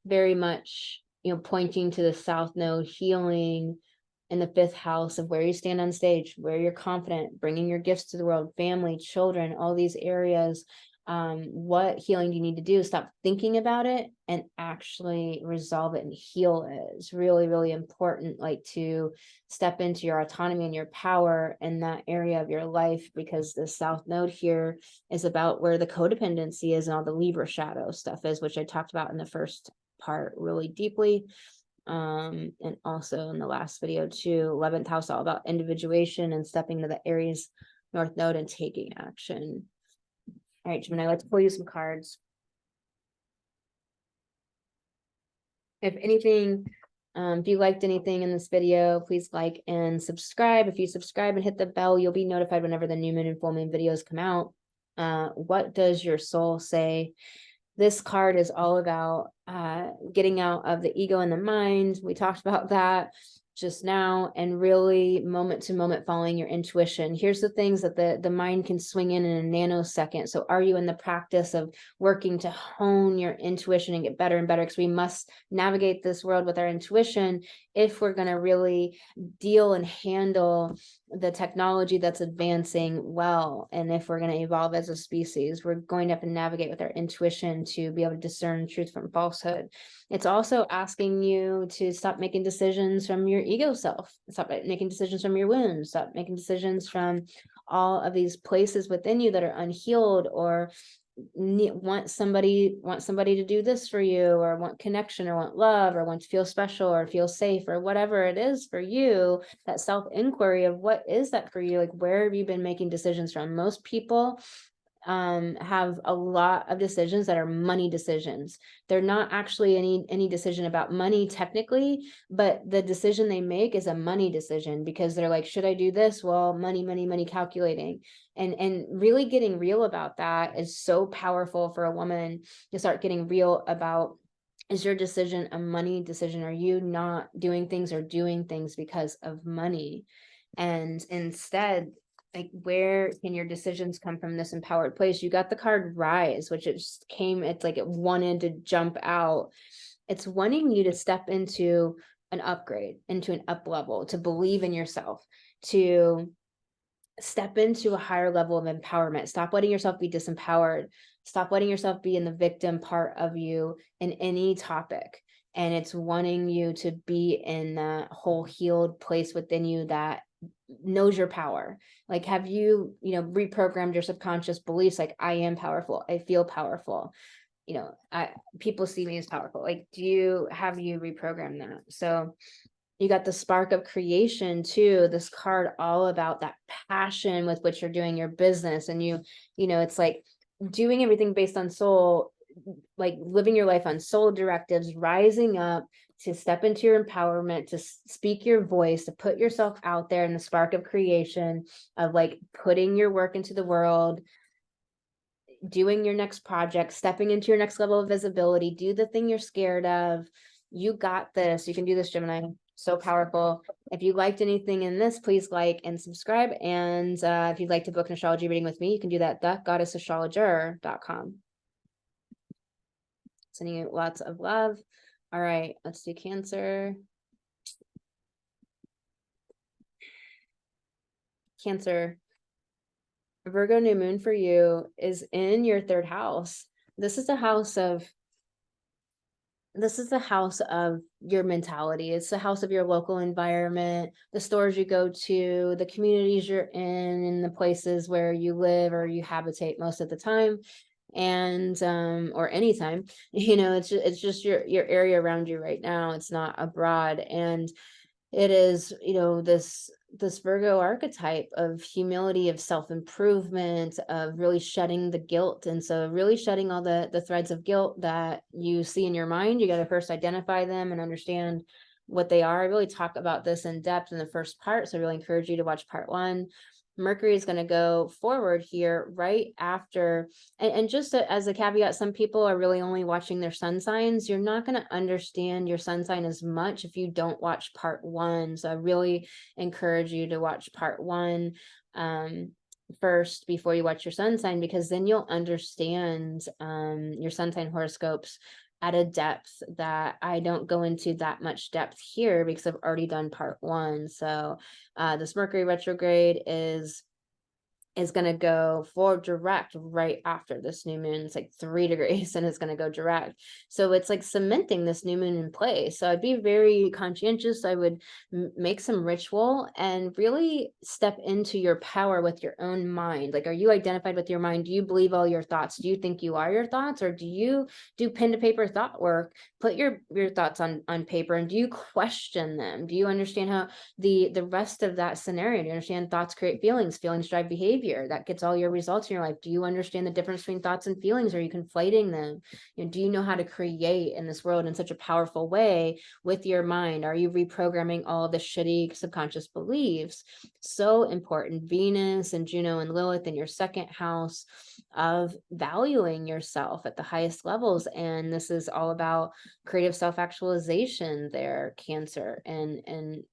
very much, you know, pointing to the South Node, healing in the 5th house of where you stand on stage, where you're confident, bringing your gifts to the world, family, children, all these areas. What healing do you need to do? Stop thinking about it and actually resolve it and heal it. It's really, really important, like to step into your autonomy and your power in that area of your life, because the South Node here is about where the codependency is and all the Libra shadow stuff is, which I talked about in the first part really deeply. And also in the last video too. 11th house, all about individuation and stepping to the Aries North Node and taking action. All right, Gemini, let's pull you some cards. If anything, if you liked anything in this video, please like and subscribe. If you subscribe and hit the bell, you'll be notified whenever the new moon and full moon videos come out. What does your soul say? This card is all about getting out of the ego and the mind. We talked about that just now, and really moment to moment following your intuition. Here's the things that the mind can swing in a nanosecond. So are you in the practice of working to hone your intuition and get better and better? Because we must navigate this world with our intuition if we're going to really deal and handle the technology that's advancing well. And if we're going to evolve as a species, we're going to have to navigate with our intuition to be able to discern truth from falsehood. It's also asking you to stop making decisions from your ego self, stop making decisions from your wounds, stop making decisions from all of these places within you that are unhealed, or want somebody to do this for you, or want connection, or want love, or want to feel special or feel safe, or whatever it is for you. That self-inquiry of what is that for you, like where have you been making decisions from? Most people have a lot of decisions that are money decisions. They're not actually any decision about money technically, but the decision they make is a money decision, because they're like, should I do this? Well, money calculating. And really getting real about that is so powerful for a woman to start getting real about, is your decision a money decision? Are you not doing things or doing things because of money? And instead, like, where can your decisions come from this empowered place? You got the card Rise, which it just came, it's like it wanted to jump out. It's wanting you to step into an upgrade, into an up level, to believe in yourself, to step into a higher level of empowerment. Stop letting yourself be disempowered. Stop letting yourself be in the victim part of you in any topic. And it's wanting you to be in that whole healed place within you that knows your power. Like, have you, reprogrammed your subconscious beliefs? Like, I am powerful. I feel powerful. People see me as powerful. Like, have you reprogrammed that? So you got the spark of creation too, this card all about that passion with which you're doing your business. And it's like doing everything based on soul, like living your life on soul directives, rising up to step into your empowerment, to speak your voice, to put yourself out there in the spark of creation, of like putting your work into the world, doing your next project, stepping into your next level of visibility. Do the thing you're scared of. You got this. You can do this, Gemini. So powerful. If you liked anything in this, please like and subscribe. And if you'd like to book an astrology reading with me, you can do that at goddessastrologer.com. Sending you lots of love. All right, let's do Cancer. Cancer. Virgo New Moon for you is in your third house. This is the house of your mentality. It's the house of your local environment, the stores you go to, the communities you're in, and the places where you live or you habitate most of the time. And or anytime, it's just your area around you right now. It's not abroad. And it is, this Virgo archetype of humility, of self-improvement, of really shedding the guilt. And so really shedding all the threads of guilt that you see in your mind. You got to first identify them and understand what they are. I really talk about this in depth in the first part, so I really encourage you to watch part 1. Mercury is going to go forward here right after, and just as a caveat, some people are really only watching their sun signs. You're not going to understand your sun sign as much if you don't watch part 1. So I really encourage you to watch part 1 first before you watch your sun sign, because then you'll understand your sun sign horoscopes at a depth that I don't go into that much depth here, because I've already done part 1. So this Mercury retrograde is going to go for direct right after this new moon. It's like 3 degrees and it's going to go direct. So it's like cementing this new moon in place. So I'd be very conscientious. I would make some ritual and really step into your power with your own mind. Like, are you identified with your mind? Do you believe all your thoughts? Do you think you are your thoughts? Or do you do pen to paper thought work? Put your thoughts on paper, and do you question them? Do you understand how the rest of that scenario? Do you understand thoughts create feelings, feelings drive behavior? That gets all your results in your life. Do you understand the difference between thoughts and feelings? Are you conflating them? Do you know how to create in this world in such a powerful way with your mind? Are you reprogramming all the shitty subconscious beliefs? So important. Venus and Juno and Lilith in your second house of valuing yourself at the highest levels. And this is all about creative self-actualization there, Cancer, and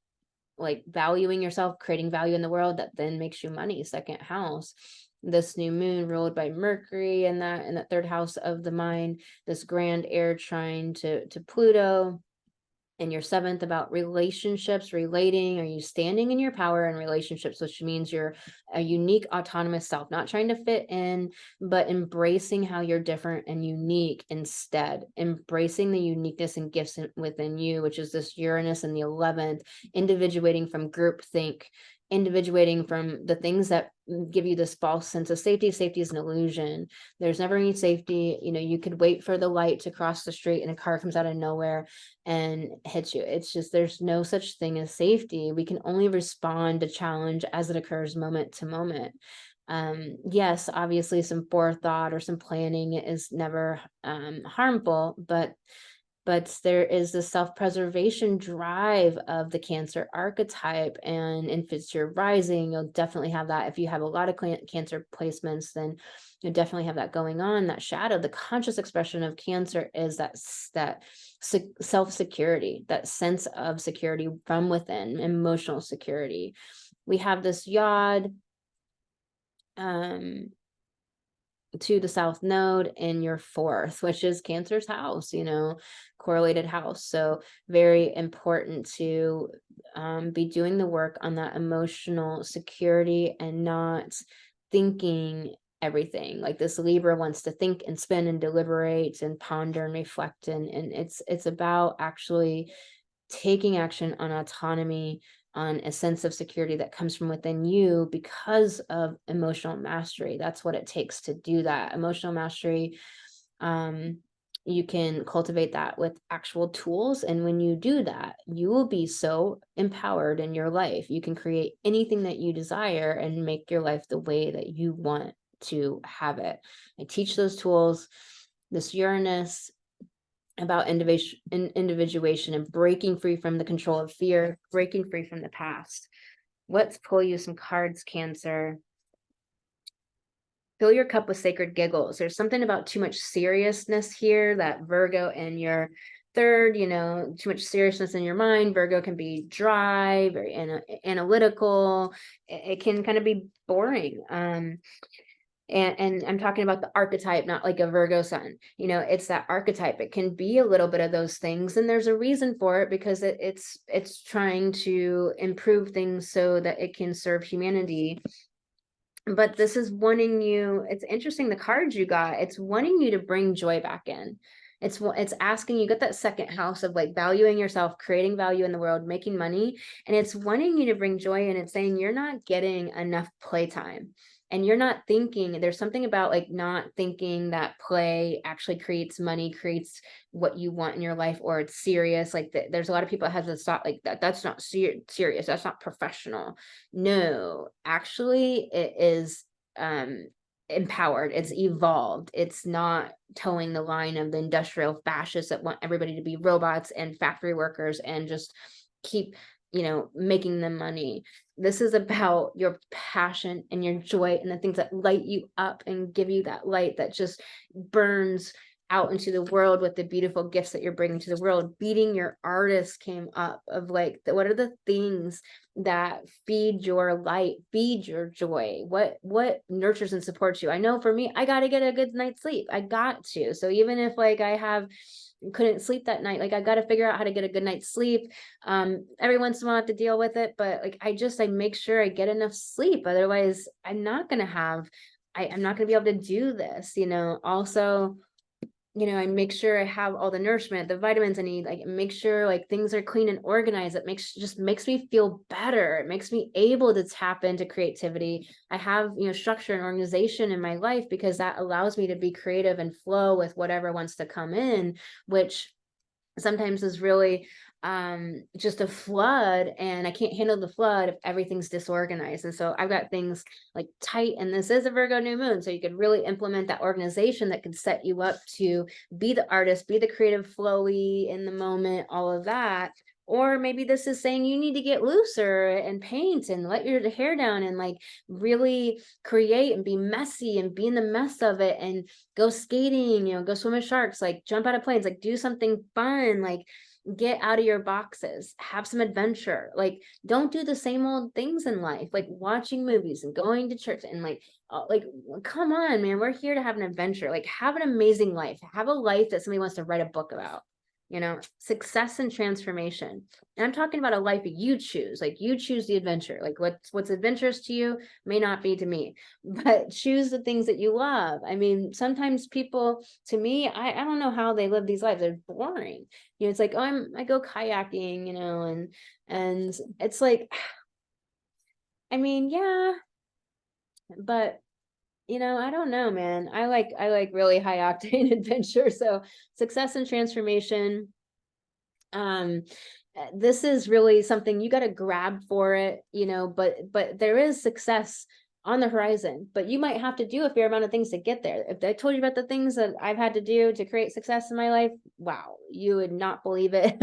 like valuing yourself, creating value in the world that then makes you money. Second house, this new moon ruled by Mercury in that third house of the mind, this grand air trine to Pluto. And your 7th about relationships, relating. Are you standing in your power in relationships, which means you're a unique autonomous self, not trying to fit in, but embracing how you're different and unique instead, embracing the uniqueness and gifts within you, which is this Uranus in the 11th, individuating from groupthink, individuating from the things that give you this false sense of safety. Safety is an illusion. There's never any safety. You could wait for the light to cross the street and a car comes out of nowhere and hits you. It's just, there's no such thing as safety. We can only respond to challenge as it occurs moment to moment. Yes, obviously some forethought or some planning is never harmful, but there is the self-preservation drive of the Cancer archetype, and if it's your rising, you'll definitely have that. If you have a lot of Cancer placements, then you'll definitely have that going on. That shadow, the conscious expression of Cancer is that self-security, that sense of security from within, emotional security. We have this yod to the south node in your fourth, which is Cancer's house, correlated house. So very important to be doing the work on that emotional security and not thinking everything. Like this Libra wants to think and spin and deliberate and ponder and reflect, and it's about actually taking action on autonomy, on a sense of security that comes from within you because of emotional mastery. That's what it takes to do that. Emotional mastery, you can cultivate that with actual tools. And when you do that, you will be so empowered in your life. You can create anything that you desire and make your life the way that you want to have it. I teach those tools. This Uranus, about individuation and breaking free from the control of fear, breaking free from the past. Let's pull you some cards, Cancer. Fill your cup with sacred giggles. There's something about too much seriousness here, that Virgo in your third, too much seriousness in your mind. Virgo can be dry, very analytical. It can kind of be boring. And I'm talking about the archetype, not like a Virgo sun. It's that archetype. It can be a little bit of those things, and there's a reason for it, because it's trying to improve things so that it can serve humanity. But this is wanting you, it's interesting, the cards you got, it's wanting you to bring joy back in. It's asking you, get that second house of like valuing yourself, creating value in the world, making money, and it's wanting you to bring joy, and it's saying you're not getting enough playtime. And you're not thinking, there's something about like not thinking that play actually creates money, creates what you want in your life, or it's serious. Like there's a lot of people that have this thought like that's not serious, that's not professional. No, actually it is empowered, it's evolved. It's not towing the line of the industrial fascists that want everybody to be robots and factory workers and just keep making them money. This is about your passion and your joy and the things that light you up and give you that light that just burns out into the world with the beautiful gifts that you're bringing to the world. Beating your artist came up of like, what are the things that feed your light, feed your joy? What nurtures and supports you? I know for me, I got to get a good night's sleep. I got to. So even if like I couldn't sleep that night, like I got to figure out how to get a good night's sleep. Every once in a while I have to deal with it, but like I make sure I get enough sleep. Otherwise I'm not going to be able to do this, also. I make sure I have all the nourishment, the vitamins I need, like make sure like things are clean and organized. It makes me feel better. It makes me able to tap into creativity. I have, structure and organization in my life because that allows me to be creative and flow with whatever wants to come in, which sometimes is really just a flood, and I can't handle the flood if everything's disorganized. And so I've got things like tight, and this is a Virgo new moon, so you could really implement that organization that could set you up to be the artist, be the creative, flowy in the moment, all of that. Or maybe this is saying you need to get looser and paint and let your hair down and like really create and be messy and be in the mess of it and go skating, go swim with sharks, like jump out of planes, like do something fun, like get out of your boxes, have some adventure. Like don't do the same old things in life, like watching movies and going to church and like come on, man, we're here to have an adventure. Like have an amazing life, have a life that somebody wants to write a book about. Success and transformation. And I'm talking about a life that you choose, like you choose the adventure. Like what's adventurous to you may not be to me, but choose the things that you love. I mean, sometimes people, to me, I don't know how they live these lives. They're boring. It's like, oh, I go kayaking, and it's like, I mean, yeah, but I don't know, man. I like really high octane adventure. So success and transformation. This is really something you got to grab for it, but there is success on the horizon, but you might have to do a fair amount of things to get there. If I told you about the things that I've had to do to create success in my life, wow, you would not believe it.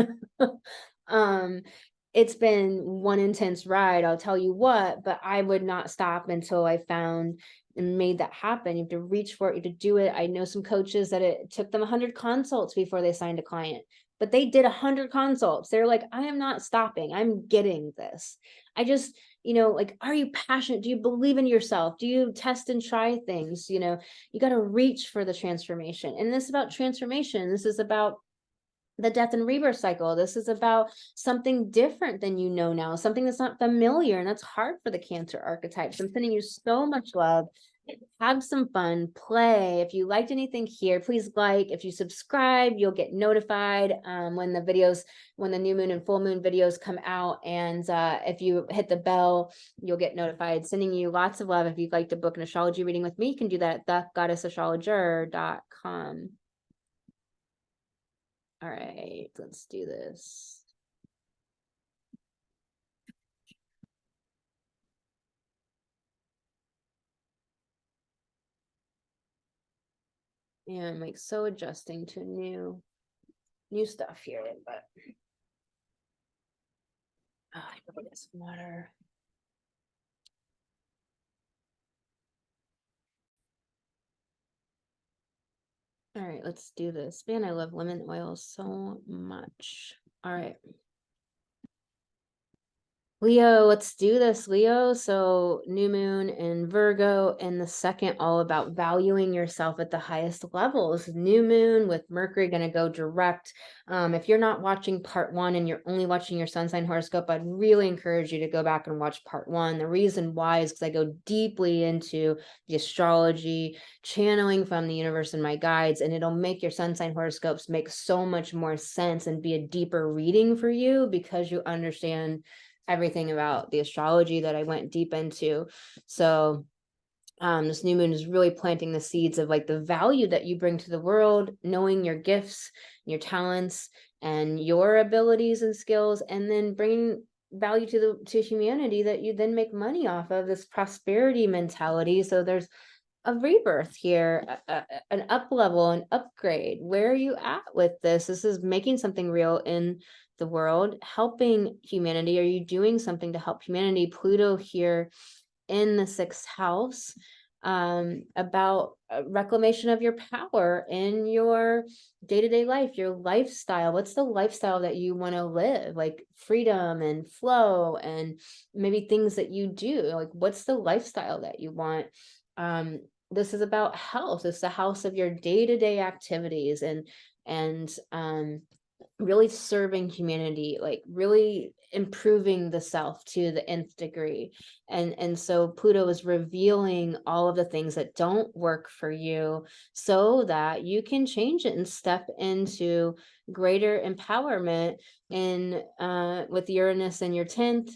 It's been one intense ride, I'll tell you what, but I would not stop until I found and made that happen. You have to reach for it, you have to do it. I know some coaches that it took them 100 consults before they signed a client, but they did 100 consults. They're like, I am not stopping. I'm getting this. I just, like, are you passionate? Do you believe in yourself? Do you test and try things? You got to reach for the transformation. And this is about transformation. This is about the death and rebirth cycle. This is about something different than now, something that's not familiar, and that's hard for the Cancer archetypes. I'm sending you so much love. Have some fun, play. If you liked anything here, please like. If you subscribe, you'll get notified when the new moon and full moon videos come out. And if you hit the bell, you'll get notified. Sending you lots of love. If you'd like to book an astrology reading with me, you can do that at thegoddessastrologer.com. All right, let's do this. Yeah, I'm like so adjusting to new stuff here, but I gotta get some water. All right, let's do this. Man, I love lemon oil so much. All right. Leo, let's do this, Leo. So new moon in Virgo, and the second all about valuing yourself at the highest levels. New moon with Mercury going to go direct. If you're not watching part 1 and you're only watching your sun sign horoscope, I'd really encourage you to go back and watch part 1. The reason why is because I go deeply into the astrology, channeling from the universe and my guides, and it'll make your sun sign horoscopes make so much more sense and be a deeper reading for you because you understand everything about the astrology that I went deep into. So this new moon is really planting the seeds of like the value that you bring to the world, knowing your gifts, your talents, and your abilities and skills, and then bringing value to humanity that you then make money off of, this prosperity mentality. So there's a rebirth here, an up level, an upgrade. Where are you at with this? This is making something real in the world, helping humanity. Are you doing something to help humanity? Pluto here in the 6th house, about reclamation of your power in your day-to-day life, your lifestyle. What's the lifestyle that you want to live? Like freedom and flow, and maybe things that you do. Like, what's the lifestyle that you want? This is about health. It's the house of your day-to-day activities, and really serving humanity, like really improving the self to the nth degree. And so Pluto is revealing all of the things that don't work for you so that you can change it and step into greater empowerment in with Uranus in your 10th,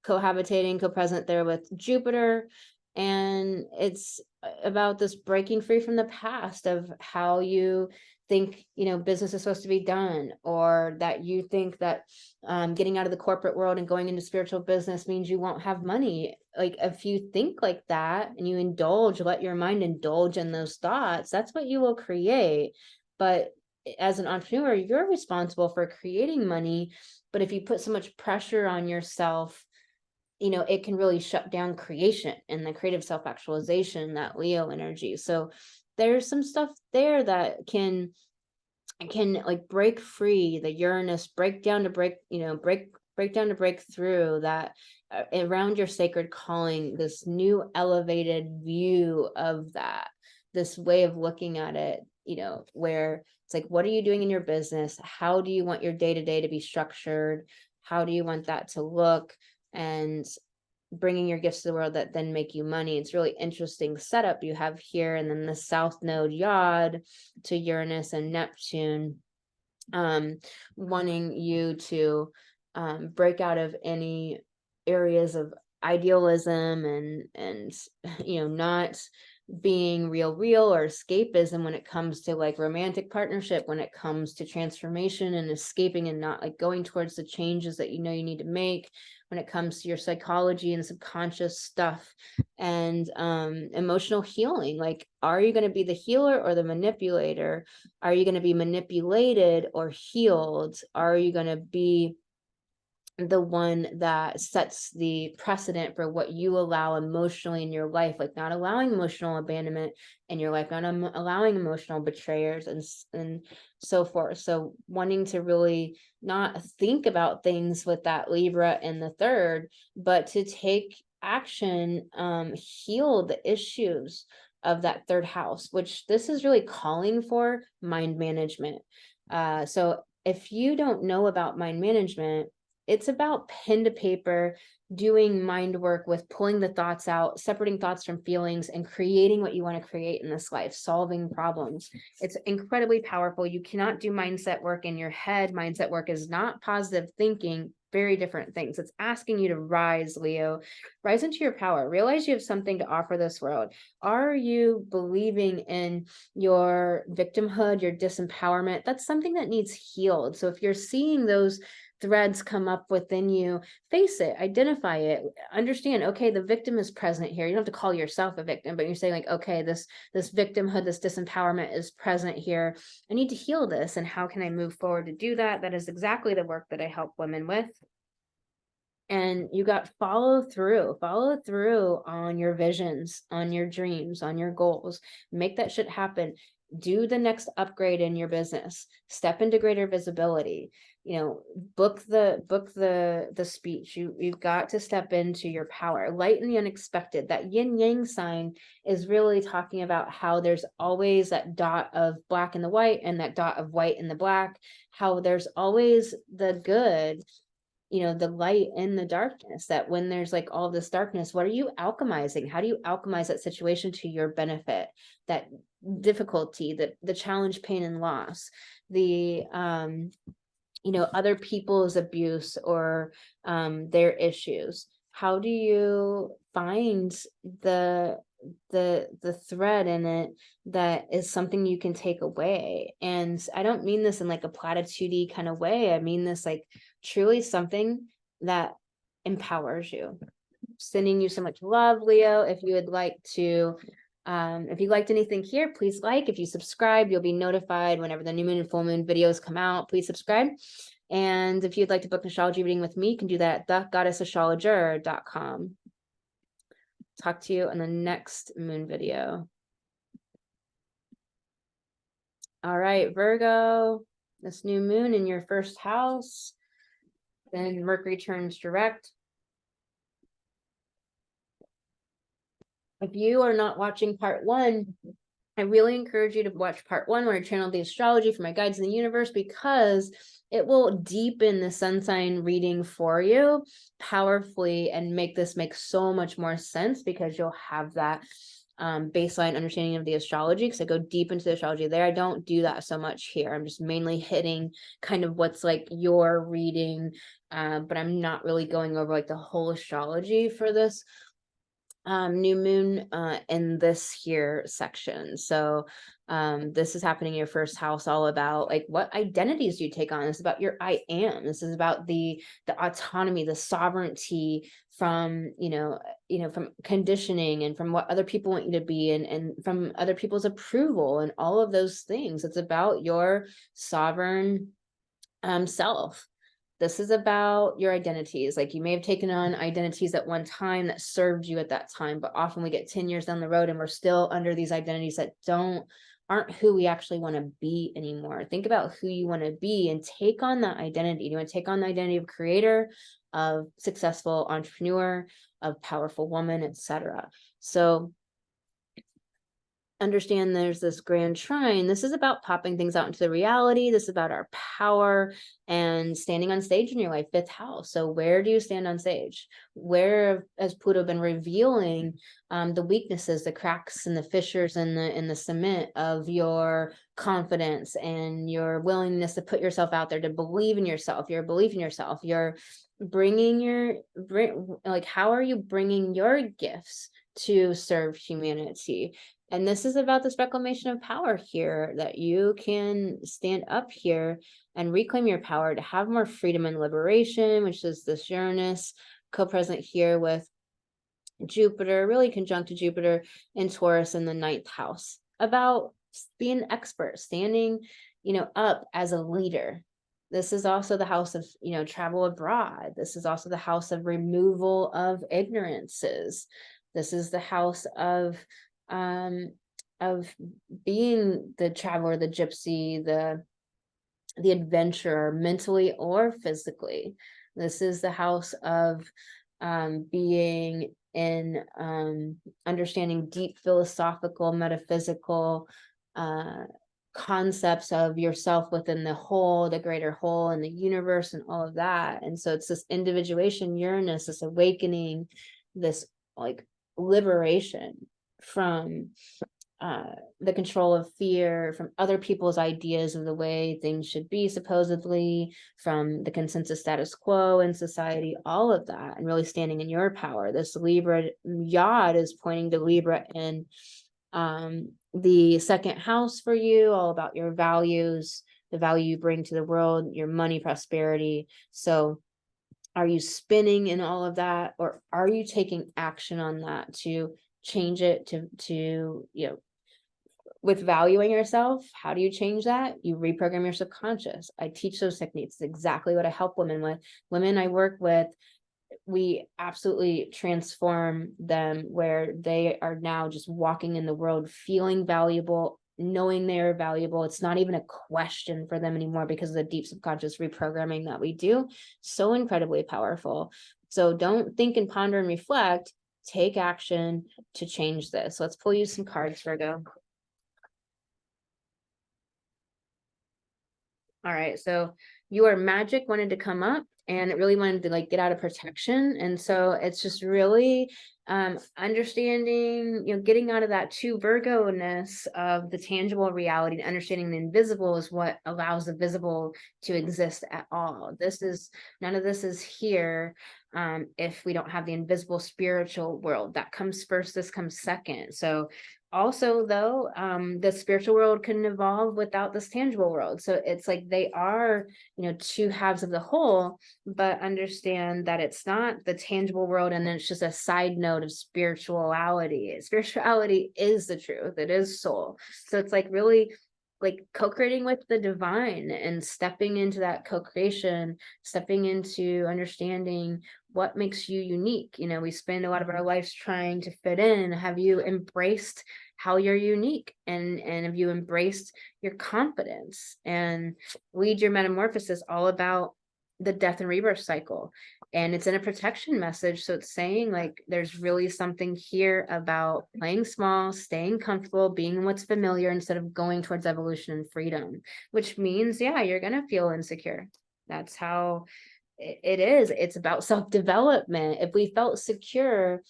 cohabitating, co-present there with Jupiter. And it's about this breaking free from the past of how you think business is supposed to be done, or that you think that getting out of the corporate world and going into spiritual business means you won't have money. Like, if you think like that and you let your mind indulge in those thoughts, that's what you will create. But as an entrepreneur, you're responsible for creating money. But if you put so much pressure on yourself, it can really shut down creation and the creative self-actualization, that Leo energy. So there's some stuff there that can like break free, the Uranus break down to break down to break through that, around your sacred calling, this new elevated view of that, this way of looking at it, where it's like, what are you doing in your business? How do you want your day-to-day to be structured? How do you want that to look? And bringing your gifts to the world that then make you money. It's really interesting setup you have here. And then the south node Yod to Uranus and Neptune, wanting you to break out of any areas of idealism and not being real or escapism when it comes to like romantic partnership, when it comes to transformation and escaping and not like going towards the changes that you need to make, when it comes to your psychology and subconscious stuff and emotional healing. Like, are you going to be the healer or the manipulator? Are you going to be manipulated or healed? Are you going to be the one that sets the precedent for what you allow emotionally in your life, like not allowing emotional abandonment in your life, not allowing emotional betrayers and so forth. So wanting to really not think about things with that Libra in the third, but to take action, heal the issues of that third house, which this is really calling for mind management. So if you don't know about mind management, it's about pen to paper, doing mind work with pulling the thoughts out, separating thoughts from feelings, and creating what you want to create in this life, solving problems. It's incredibly powerful. You cannot do mindset work in your head. Mindset work is not positive thinking, very different things. It's asking you to rise, Leo, rise into your power, realize you have something to offer this world. Are you believing in your victimhood, your disempowerment? That's something that needs healed. So if you're seeing those threads come up within you, face it, identify it, understand, okay, the victim is present here. You don't have to call yourself a victim, but you're saying like, okay, this victimhood, this disempowerment is present here. I need to heal this. And how can I move forward to do that? That is exactly the work that I help women with. And you got follow through on your visions, on your dreams, on your goals, make that shit happen. Do the next upgrade in your business, step into greater visibility, book the speech. You've got to step into your power, light in the unexpected. That yin yang sign is really talking about how there's always that dot of black in the white and that dot of white in the black, how there's always the good, the light in the darkness, that when there's like all this darkness, what are you alchemizing? How do you alchemize that situation to your benefit? That difficulty, the challenge, pain, and loss, the other people's abuse or their issues. How do you find the thread in it that is something you can take away? And I don't mean this in like a platitudey kind of way. I mean this like truly something that empowers you. Sending you so much love, Leo. If you would like to if you liked anything here, please like. If you subscribe, you'll be notified whenever the new moon and full moon videos come out. Please subscribe. And if you'd like to book an astrology reading with me, you can do that at thegoddessastrologer.com. Talk to you in the next moon video. All right, Virgo, this new moon in your first house. Then Mercury turns direct. If you are not watching part 1, I really encourage you to watch part 1 where I channeled the astrology for my guides in the universe, because it will deepen the sun sign reading for you powerfully and make this make so much more sense, because you'll have that baseline understanding of the astrology, because I go deep into the astrology there. I don't do that so much here. I'm just mainly hitting kind of what's like your reading, but I'm not really going over like the whole astrology for this new moon in this here section. So this is happening in your first house, all about like what identities do you take on. This is about your I am. This is about the autonomy, the sovereignty from from conditioning and from what other people want you to be, and from other people's approval and all of those things. It's about your sovereign self. This is about your identities. Like, you may have taken on identities at one time that served you at that time, but often we get 10 years down the road and we're still under these identities that aren't who we actually want to be anymore. Think about who you want to be and take on that identity. You want to take on the identity of creator, of successful entrepreneur, of powerful woman, etc. So understand there's this grand trine. This is about popping things out into the reality. This is about our power and standing on stage in your life, 5th house. So where do you stand on stage? Where has Pluto been revealing the weaknesses, the cracks and the fissures in the cement of your confidence and your willingness to put yourself out there, to believe in yourself, your belief in yourself, you're how are you bringing your gifts to serve humanity? And this is about this reclamation of power here, that you can stand up here and reclaim your power to have more freedom and liberation, which is this Uranus co-present here with Jupiter, really conjunct to Jupiter in Taurus in the 9th house, about being an expert, standing, up as a leader. This is also the house of, travel abroad. This is also the house of removal of ignorances. This is the house of being the traveler, the gypsy, the adventurer, mentally or physically. This is the house of being in understanding deep philosophical, metaphysical concepts of yourself within the whole, the greater whole, and the universe, and all of that. And so it's this individuation, Uranus, this awakening, this like liberation from the control of fear, from other people's ideas of the way things should be, supposedly, from the consensus status quo in society, all of that, and really standing in your power. This Libra yod is pointing to Libra in the 2nd house for you, all about your values, the value you bring to the world, your money, prosperity. So are you spinning in all of that, or are you taking action on that to change it, to with valuing yourself? How do you change that? You reprogram your subconscious. I teach those techniques. It's exactly what I help women with. Women I work with, we absolutely transform them where they are now just walking in the world, feeling valuable, knowing they're valuable. It's not even a question for them anymore because of the deep subconscious reprogramming that we do. So incredibly powerful. So don't think and ponder and reflect. Take action to change this. Let's pull you some cards, Virgo. All right, so your magic wanted to come up, and it really wanted to like get out of protection. And so it's just really understanding, getting out of that too Virgo-ness of the tangible reality, and understanding the invisible is what allows the visible to exist at all. None of this is here if we don't have the invisible spiritual world. That comes first, this comes second. So also, though, the spiritual world couldn't evolve without this tangible world. So it's like they are, two halves of the whole, but understand that it's not the tangible world and then it's just a side note of spirituality. Spirituality is the truth. It is soul. So it's like really like co-creating with the divine and stepping into that co-creation, stepping into understanding what makes you unique. We spend a lot of our lives trying to fit in. Have you embraced how you're unique, and have you embraced your confidence? And lead your metamorphosis all about the death and rebirth cycle, and it's in a protection message. So it's saying like there's really something here about playing small, staying comfortable, being what's familiar instead of going towards evolution and freedom, which means you're gonna feel insecure. That's how it is. It's about self-development. If we felt secure,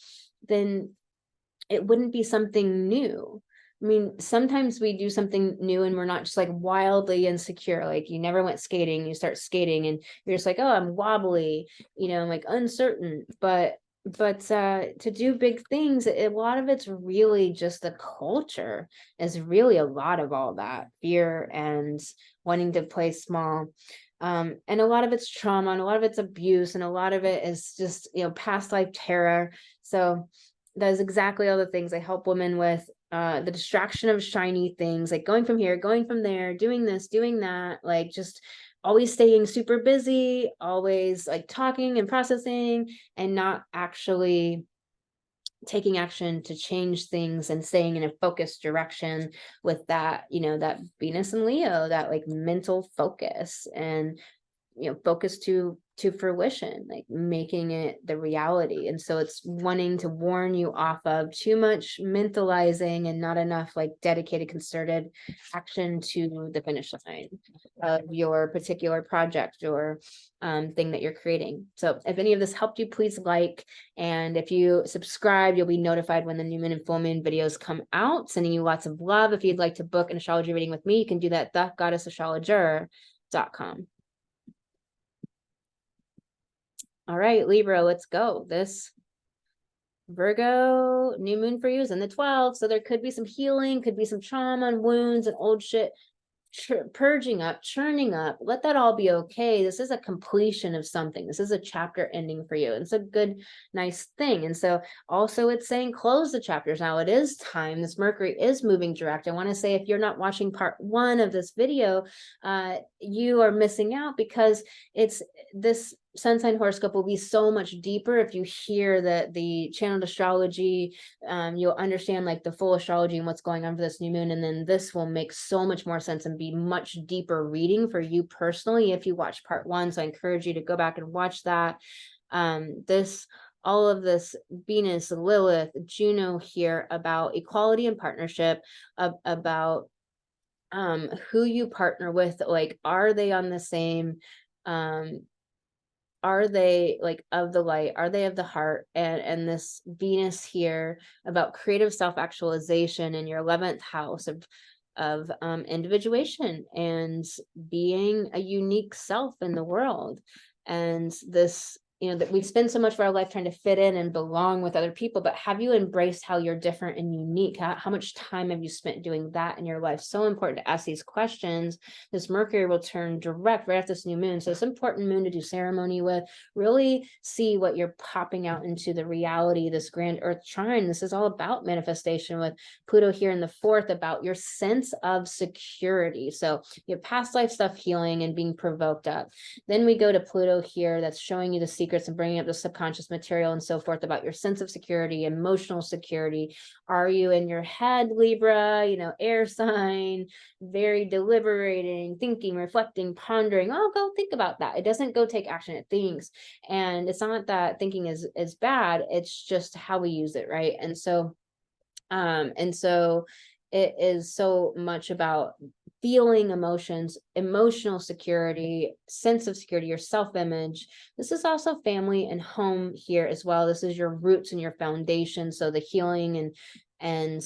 then it wouldn't be something new. I mean, sometimes we do something new and we're not just like wildly insecure. Like you never went skating, you start skating and you're just like, oh, I'm wobbly, I'm like uncertain. But to do big things, a lot of it's really just the culture is really a lot of all that fear and wanting to play small. And a lot of it's trauma, and a lot of it's abuse, and a lot of it is just, past life terror. So that's exactly all the things I help women with. The distraction of shiny things, like going from here, going from there, doing this, doing that, like just always staying super busy, always like talking and processing, and not actually taking action to change things and staying in a focused direction with that, that Venus and Leo, that like mental focus and focus to fruition, like making it the reality. And so it's wanting to warn you off of too much mentalizing and not enough like dedicated, concerted action to the finish line of your particular project or thing that you're creating. So if any of this helped you, please like, and if you subscribe, you'll be notified when the new moon and full moon videos come out. Sending you lots of love. If you'd like to book an astrology reading with me, you can do that at thegoddessastrologer.com. All right, Libra, let's go. This Virgo new moon for you is in the 12th. So there could be some healing, could be some trauma and wounds and old shit purging up, churning up, let that all be okay. This is a completion of something. This is a chapter ending for you. It's a good, nice thing. And so also it's saying close the chapters. Now it is time. This Mercury is moving direct. I want to say, if you're not watching part 1 of this video, you are missing out, because it's this sun sign horoscope will be so much deeper if you hear the channeled astrology. You'll understand like the full astrology and what's going on for this new moon, and then this will make so much more sense and be much deeper reading for you personally if you watch part 1. So I encourage you to go back and watch that. All of this Venus, Lilith, Juno here about equality and partnership, about who you partner with. Like, are they on the same, are they like of the light, are they of the heart? And this Venus here about creative self-actualization in your 11th house of individuation and being a unique self in the world. And this, that we spend so much of our life trying to fit in and belong with other people, but have you embraced how you're different and unique? How much time have you spent doing that in your life? So important to ask these questions. This Mercury will turn direct right after this new moon, so it's an important moon to do ceremony with. Really see what you're popping out into the reality. This grand earth trine, this is all about manifestation, with Pluto here in the 4th, about your sense of security. So your past life stuff healing and being provoked up. Then we go to Pluto here, that's showing you the secrets and bringing up the subconscious material and so forth about your sense of security, emotional security. Are you in your head, Libra, air sign, very deliberating, thinking, reflecting, pondering? Oh, go think about that. It doesn't go take action, it thinks. And it's not that thinking is bad, it's just how we use it, right? And so it is so much about feeling emotions, emotional security, sense of security, your self-image. This is also family and home here as well. This is your roots and your foundation. So the healing and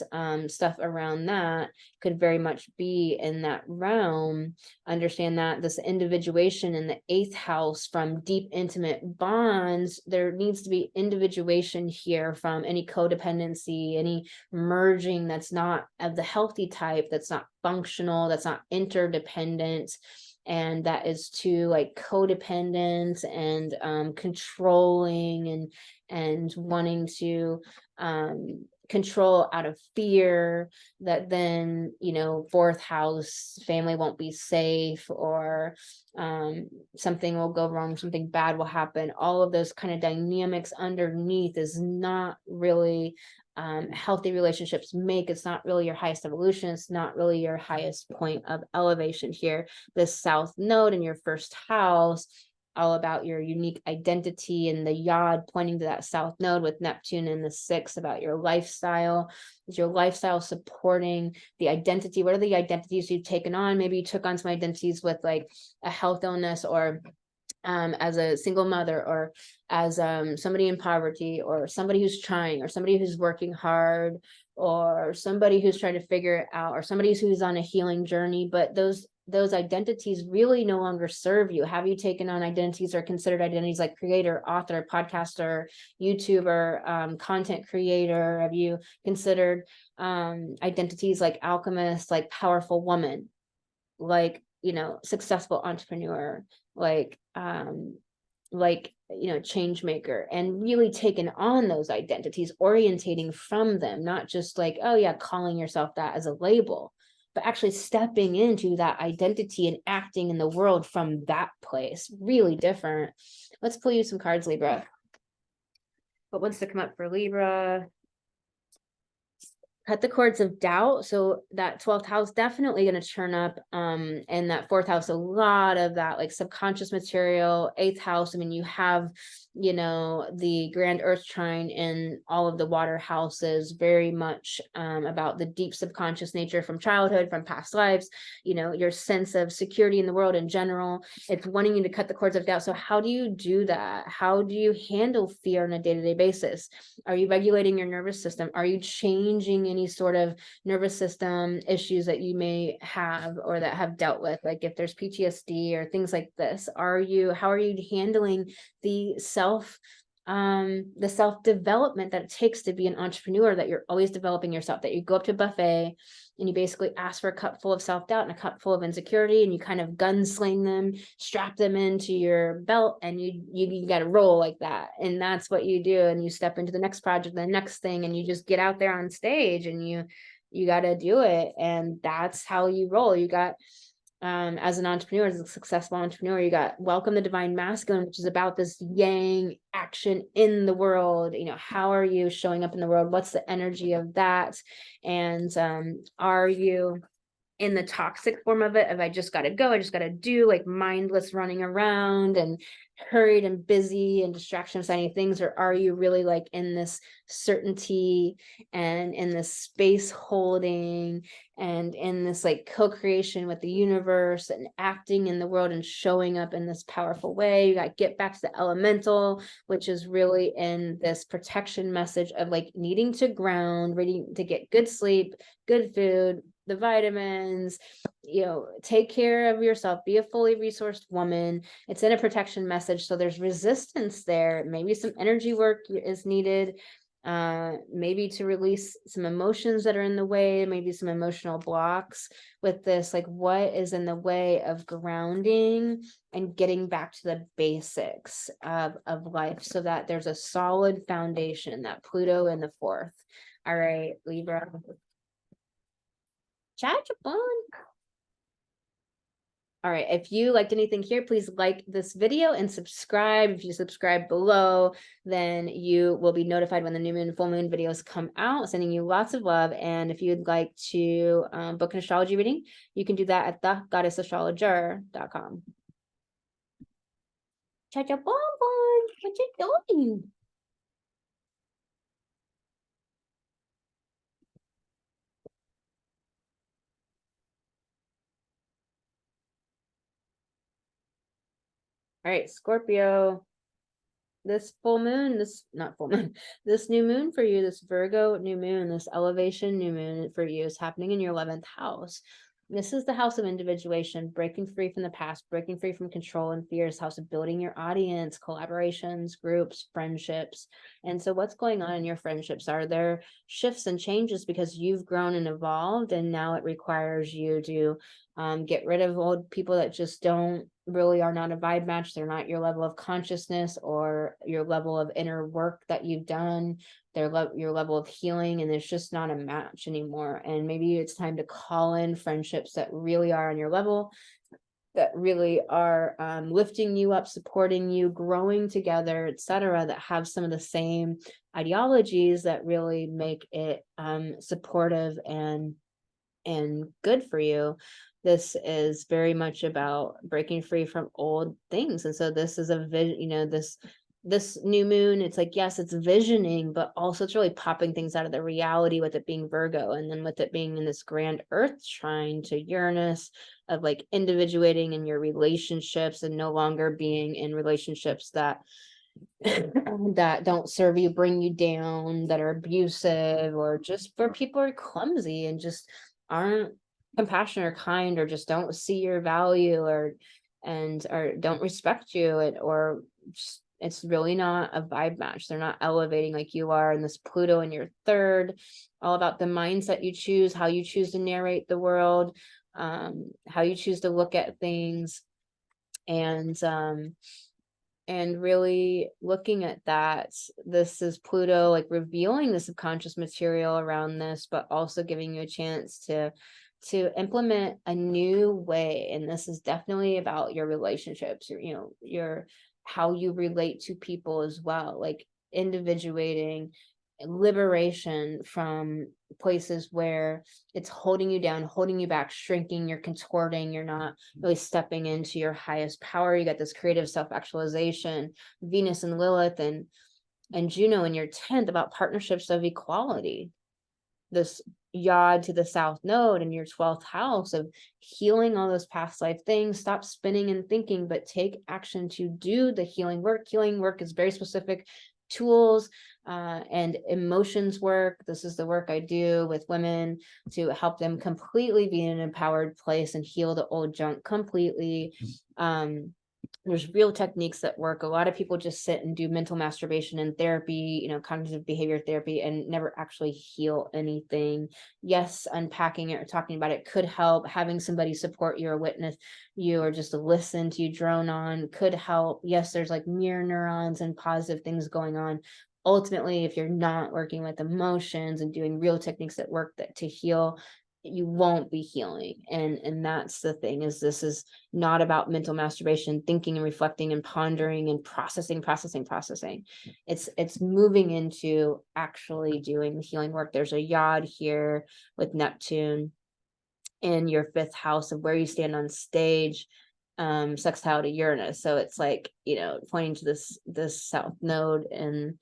stuff around that could very much be in that realm. Understand that this individuation in the 8th house from deep intimate bonds, there needs to be individuation here from any codependency, any merging that's not of the healthy type, that's not functional, that's not interdependent, and that is too like codependent and controlling and wanting to control out of fear, that then 4th house family won't be safe, or something will go wrong, something bad will happen. All of those kind of dynamics underneath is not really healthy relationships make. It's not really your highest evolution. It's not really your highest point of elevation here. This South Node in your 1st house, all about your unique identity, and the yod pointing to that South Node with Neptune in the 6th about your lifestyle. Is your lifestyle supporting the identity? What are the identities you've taken on? Maybe you took on some identities with like a health illness, or as a single mother, or as somebody in poverty, or somebody who's trying, or somebody who's working hard, or somebody who's trying to figure it out, or somebody who's on a healing journey, but those identities really no longer serve you. Have you taken on identities or considered identities like creator, author, podcaster, YouTuber, content creator? Have you considered identities like alchemist, like powerful woman, like successful entrepreneur, like change maker, and really taken on those identities, orientating from them, not just like, oh yeah, calling yourself that as a label, but actually stepping into that identity and acting in the world from that place. Really different. Let's pull you some cards, Libra. What wants to come up for Libra? Cut the cords of doubt. So that 12th house definitely going to churn up, and that 4th house, a lot of that like subconscious material. 8th house, I mean, you have the grand earth trine in all of the water houses, very much about the deep subconscious nature from childhood, from past lives, your sense of security in the world in general. It's wanting you to cut the cords of doubt. So how do you do that? How do you handle fear on a day-to-day basis? Are you regulating your nervous system? Are you changing any sort of nervous system issues that you may have or that have dealt with? Like if there's PTSD or things like this, how are you handling the self the self-development that it takes to be an entrepreneur, that you're always developing yourself, that you go up to a buffet and you basically ask for a cup full of self-doubt and a cup full of insecurity, and you kind of gunsling them, strap them into your belt, and you got to roll like that. And that's what you do. And you step into the next project, the next thing, and you just get out there on stage, and you got to do it. And that's how you roll. You got, as an entrepreneur, as a successful entrepreneur, you got Welcome the Divine Masculine, which is about this yang action in the world. You know, how are you showing up in the world? What's the energy of that? And are you in the toxic form of it, of I just got to go, I just got to do, like mindless running around and hurried and busy and distraction of shiny things? Or are you really like in this certainty and in this space holding and in this like co-creation with the universe and acting in the world and showing up in this powerful way? You got to get back to the elemental, which is really in this protection message of like needing to ground, ready to get good sleep, good food, the vitamins, you know, take care of yourself, be a fully resourced woman. It's in a protection message, so there's resistance there. Maybe some energy work is needed, maybe to release some emotions that are in the way, maybe some emotional blocks with this. Like, what is in the way of grounding and getting back to the basics of life, so that there's a solid foundation, that Pluto in the 4th. All right, Libra. Chat fun. All right, if you liked anything here, please like this video and subscribe. If you subscribe below, then you will be notified when the new moon and full moon videos come out. Sending you lots of love. And if you'd like to book an astrology reading, you can do that at the goddessastrologer.com. Cha-cha bonbon, what you doing? All right, Scorpio, this full moon, this not full moon, this new moon for you, this Virgo new moon, this elevation new moon for you is happening in your 11th house. This is the house of individuation, breaking free from the past, breaking free from control and fears, house of building your audience, collaborations, groups, friendships. And so what's going on in your friendships? Are there shifts and changes because you've grown and evolved, and now it requires you to get rid of old people that just don't really are not a vibe match? They're not your level of consciousness or your level of inner work that you've done, your level of healing, and it's just not a match anymore. And maybe it's time to call in friendships that really are on your level, that really are lifting you up, supporting you, growing together, etc., that have some of the same ideologies that really make it supportive and good for you. This is very much about breaking free from old things. And so this is a vision, you know, this new moon, it's like, yes, it's visioning, but also it's really popping things out of the reality, with it being Virgo, and then with it being in this grand earth trine to Uranus, of like individuating in your relationships and no longer being in relationships that that don't serve you, bring you down, that are abusive, or just where people are clumsy and just aren't compassionate or kind, or just don't see your value, or don't respect you, or just, it's really not a vibe match. They're not elevating like you are. And this Pluto in your 3rd, all about the mindset you choose, how you choose to narrate the world, how you choose to look at things, and really looking at that. This is Pluto like revealing the subconscious material around this, but also giving you a chance to implement a new way. And this is definitely about your relationships, your how you relate to people as well, like individuating, liberation from places where it's holding you down, holding you back, shrinking, you're contorting, you're not really stepping into your highest power. You got this creative self-actualization, Venus and Lilith and Juno in your 10th, about partnerships of equality. This yod to the South Node in your 12th house of healing all those past life things. Stop spinning and thinking, but take action to do the healing work. Healing work is very specific tools and emotions work. This is the work I do with women to help them completely be in an empowered place and heal the old junk completely. There's real techniques that work. A lot of people just sit and do mental masturbation and therapy, you know, cognitive behavior therapy, and never actually heal anything. Yes, unpacking it or talking about it could help. Having somebody support you or witness you or just listen to you drone on could help. Yes, there's like mirror neurons and positive things going on. Ultimately, if you're not working with emotions and doing real techniques that work to heal, you won't be healing. And that's the thing, is this is not about mental masturbation, thinking and reflecting and pondering and processing. It's moving into actually doing the healing work. There's a yod here with Neptune in your 5th house of where you stand on stage, sextile to Uranus. So it's like, you know, pointing to this south node and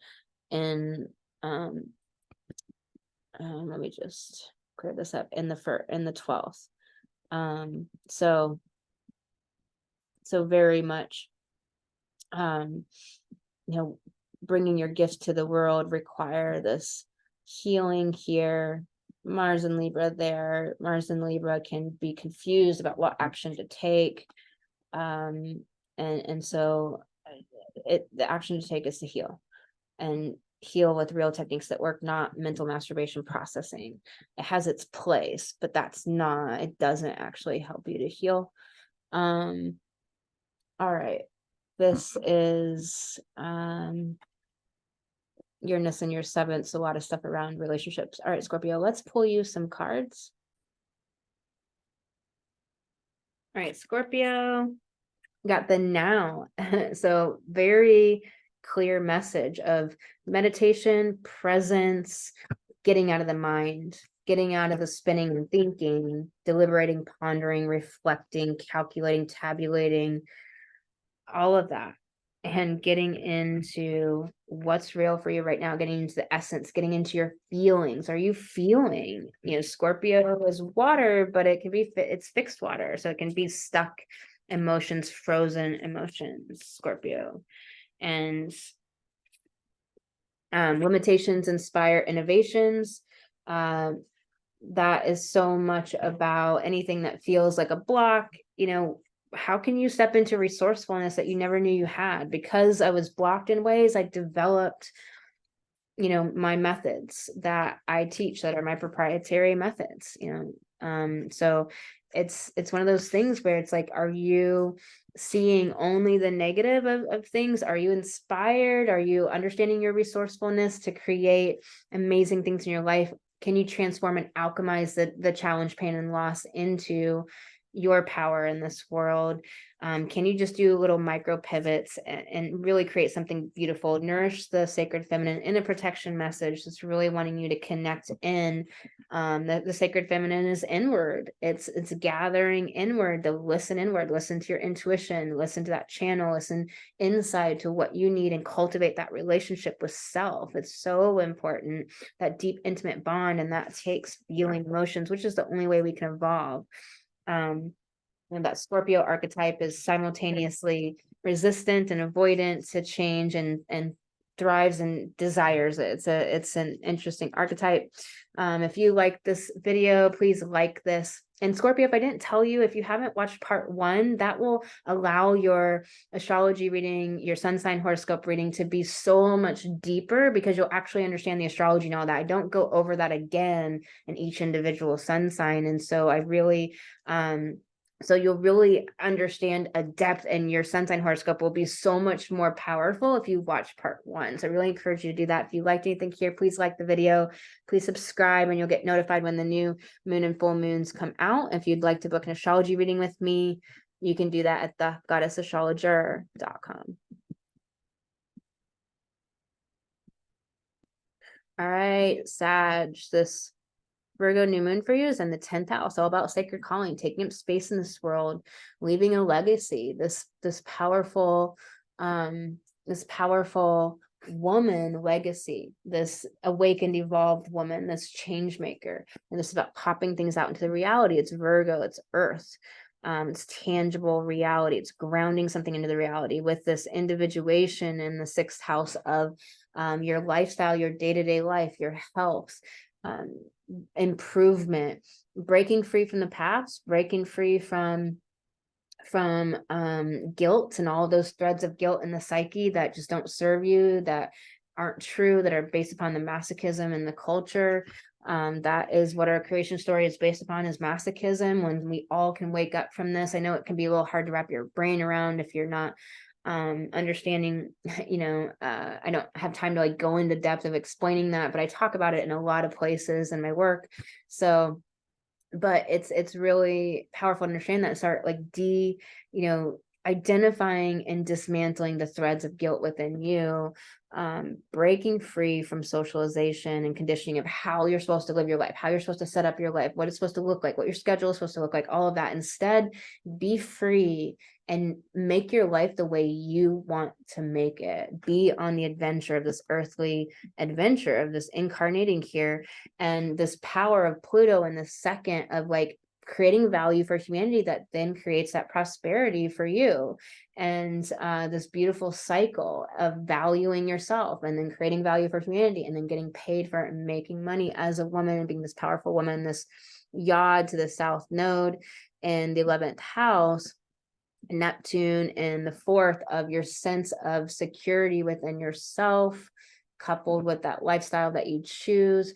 let me just clear this up in the 12th. So very much, you know, bringing your gifts to the world require this healing here. Mars and Libra there. Mars and Libra can be confused about what action to take. And so the action to take is to heal, and heal with real techniques that work, not mental masturbation processing. It has its place, but it doesn't actually help you to heal. All right. This is Uranus in your 7th, so a lot of stuff around relationships. All right, Scorpio, let's pull you some cards. All right, Scorpio, got the now. So very clear message of meditation, presence, getting out of the mind, getting out of the spinning and thinking, deliberating, pondering, reflecting, calculating, tabulating, all of that, and getting into what's real for you right now, getting into the essence, getting into your feelings. Are you feeling, you know, Scorpio is water, but it can be, it's fixed water. So it can be stuck emotions, frozen emotions, Scorpio. And limitations inspire innovations. That is so much about anything that feels like a block. You know, how can you step into resourcefulness that you never knew you had? Because I was blocked in ways, I developed, you know, my methods that I teach that are my proprietary methods, you know. So it's one of those things where it's like, are you seeing only the negative of things? Are you inspired? Are you understanding your resourcefulness to create amazing things in your life? Can you transform and alchemize the challenge, pain, and loss into your power in this world? Can you just do little micro pivots and really create something beautiful? Nourish the sacred feminine in a protection message that's really wanting you to connect in. The sacred feminine is inward. It's gathering inward, to listen inward, listen to your intuition, listen to that channel, listen inside to what you need, and cultivate that relationship with self. It's so important, that deep, intimate bond, and that takes feeling emotions, which is the only way we can evolve. And that Scorpio archetype is simultaneously resistant and avoidant to change, and thrives and desires it. It's an interesting archetype. If you like this video, please like this. And Scorpio, if I didn't tell you, if you haven't watched part 1, that will allow your astrology reading, your sun sign horoscope reading, to be so much deeper, because you'll actually understand the astrology and all that. I don't go over that again in each individual sun sign. And so I really, so you'll really understand a depth, and your sun sign horoscope will be so much more powerful if you watch part 1. So I really encourage you to do that. If you liked anything here, please like the video, please subscribe, and you'll get notified when the new moon and full moons come out. If you'd like to book an astrology reading with me, you can do that at the goddessastrologer.com. All right, Sag, this Virgo new moon for you is in the 10th house, all about sacred calling, taking up space in this world, leaving a legacy. This powerful woman legacy, this awakened, evolved woman, this change maker. And this is about popping things out into the reality. It's Virgo, it's earth. It's tangible reality. It's grounding something into the reality with this individuation in the 6th house of your lifestyle, your day-to-day life, your health, improvement, breaking free from the past, breaking free from from guilt and all those threads of guilt in the psyche that just don't serve you, that aren't true, that are based upon the masochism and the culture. That is what our creation story is based upon, is masochism. When we all can wake up from this, I know it can be a little hard to wrap your brain around if you're not understanding, I don't have time to like go into depth of explaining that, but I talk about it in a lot of places in my work. So but it's really powerful to understand that and start like identifying and dismantling the threads of guilt within you, breaking free from socialization and conditioning of how you're supposed to live your life, how you're supposed to set up your life, what it's supposed to look like, what your schedule is supposed to look like, all of that. Instead, be free and make your life the way you want to make it. Be on the adventure of this earthly adventure of this incarnating here, and this power of Pluto in the second of like creating value for humanity that then creates that prosperity for you, and this beautiful cycle of valuing yourself and then creating value for humanity and then getting paid for it and making money as a woman and being this powerful woman, this yod to the south node in the 11th house, Neptune in the 4th of your sense of security within yourself, coupled with that lifestyle that you choose.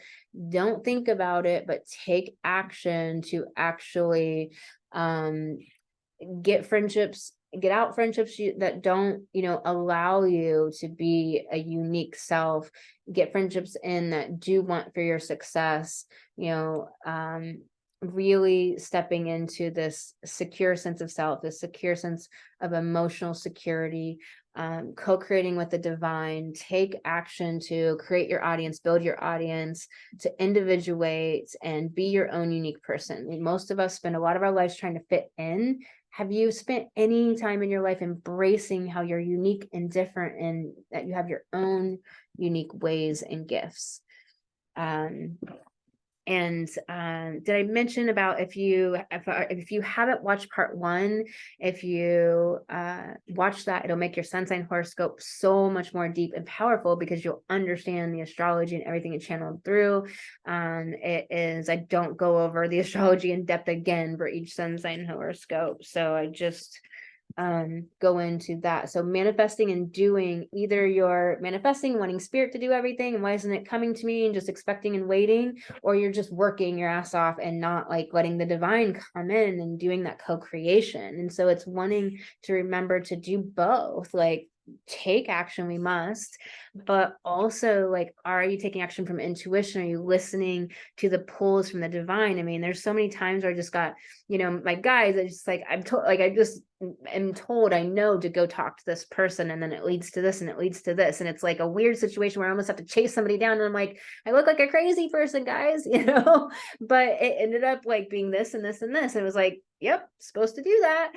Don't think about it, but take action to actually get out friendships that don't, allow you to be a unique self. Get friendships in that do want for your success, really stepping into this secure sense of self, this secure sense of emotional security, co-creating with the divine. Take action to create your audience, build your audience, to individuate and be your own unique person. Most of us spend a lot of our lives trying to fit in. Have you spent any time in your life embracing how you're unique and different and that you have your own unique ways and gifts? And did I mention about if you haven't watched part 1, if you watch that, it'll make your sun sign horoscope so much more deep and powerful, because you'll understand the astrology and everything it's channeled through. I don't go over the astrology in depth again for each sun sign horoscope, so I just go into that. So manifesting and doing, either you're manifesting, wanting spirit to do everything, and why isn't it coming to me, and just expecting and waiting, or you're just working your ass off and not like letting the divine come in and doing that co-creation. And so it's wanting to remember to do both, like take action, we must, but also like, are you taking action from intuition? Are you listening to the pulls from the divine? I mean, there's so many times where I just got, my guys, I just like, I'm told, like, I just am told I know to go talk to this person, and then it leads to this and it leads to this, and it's like a weird situation where I almost have to chase somebody down, and I'm like, I look like a crazy person, guys, but it ended up like being this and this and this, and it was like, yep, supposed to do that.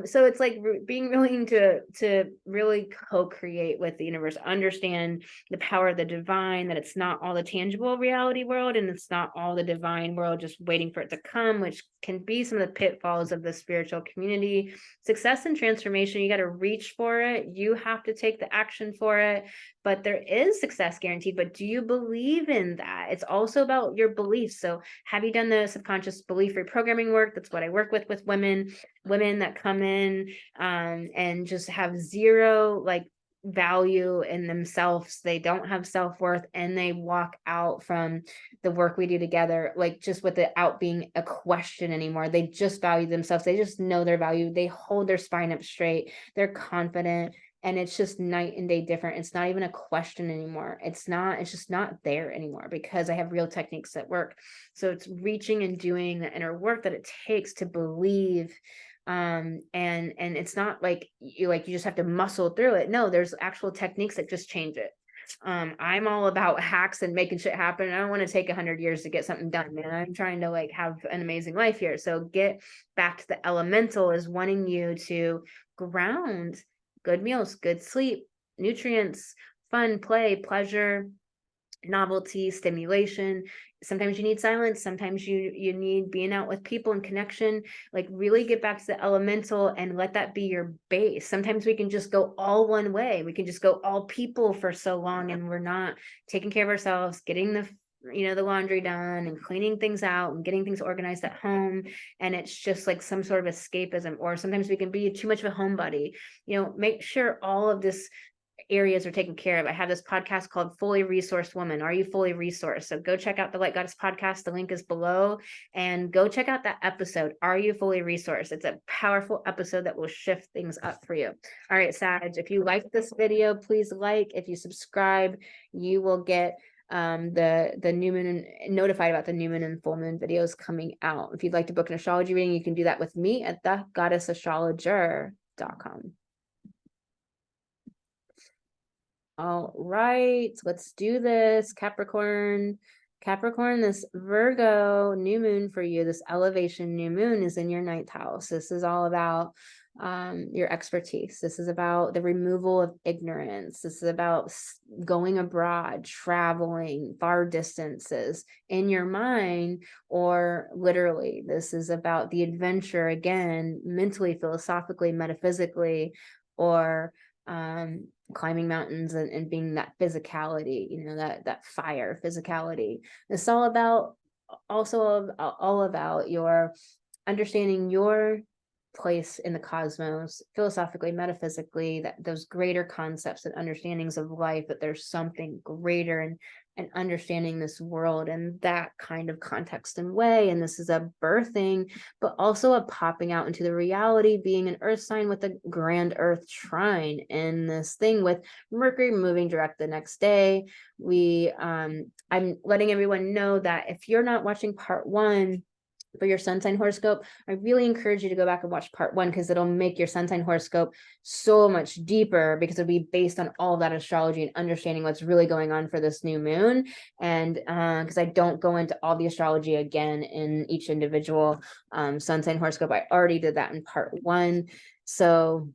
So it's like being willing to really co-create with the universe, understand the power of the divine, that it's not all the tangible reality world, and it's not all the divine world just waiting for it to come, which can be some of the pitfalls of the spiritual community. Success and transformation, you got to reach for it, you have to take the action for it, but there is success guaranteed. But do you believe in that? It's also about your beliefs. So have you done the subconscious belief reprogramming work? That's what I work with women that come in and just have zero like value in themselves. They don't have self-worth, and they walk out from the work we do together like just without being a question anymore. They just value themselves. They just know their value. They hold their spine up straight. They're confident. And it's just night and day different. It's not even a question anymore. It's just not there anymore, because I have real techniques that work. So it's reaching and doing the inner work that it takes to believe. And it's not like you just have to muscle through it. No, there's actual techniques that just change it. I'm all about hacks and making shit happen. I don't want to take 100 years to get something done, man. I'm trying to like have an amazing life here. So get back to the elemental is wanting you to ground. Good meals, good sleep, nutrients, fun, play, pleasure, novelty, stimulation. Sometimes you need silence. Sometimes you need being out with people and connection. Like really get back to the elemental and let that be your base. Sometimes we can just go all one way. We can just go all people for so long, and we're not taking care of ourselves, getting the you know, the laundry done and cleaning things out and getting things organized at home. And it's just like some sort of escapism, or sometimes we can be too much of a homebody. You know, make sure all of this areas are taken care of. I have this podcast called Fully Resourced Woman. Are you fully resourced? So go check out the Light Goddess podcast. The link is below, and go check out that episode. Are you fully resourced? It's a powerful episode that will shift things up for you. All right, Sag, if you like this video, please like. If you subscribe, you will get the new moon and notified about the new moon and full moon videos coming out. If you'd like to book an astrology reading, you can do that with me at thegoddessastrologer.com. All right, let's do this. Capricorn, this Virgo new moon for you, this elevation new moon is in your ninth house. This is all about your expertise. This is about the removal of ignorance. This is about going abroad, traveling far distances in your mind or literally. This is about the adventure, again, mentally, philosophically, metaphysically, or climbing mountains and being that physicality, you know, that fire physicality. It's all about your understanding your place in the cosmos, philosophically, metaphysically, that those greater concepts and understandings of life, that there's something greater, and understanding this world in that kind of context and way. And this is a birthing, but also a popping out into the reality, being an earth sign with a grand earth trine in this thing, with Mercury moving direct the next day. I'm letting everyone know that if you're not watching part 1 for your sun sign horoscope, I really encourage you to go back and watch part 1, because it'll make your sun sign horoscope so much deeper, because it'll be based on all of that astrology and understanding what's really going on for this new moon. And because I don't go into all the astrology again in each individual sun sign horoscope. I already did that in part 1. So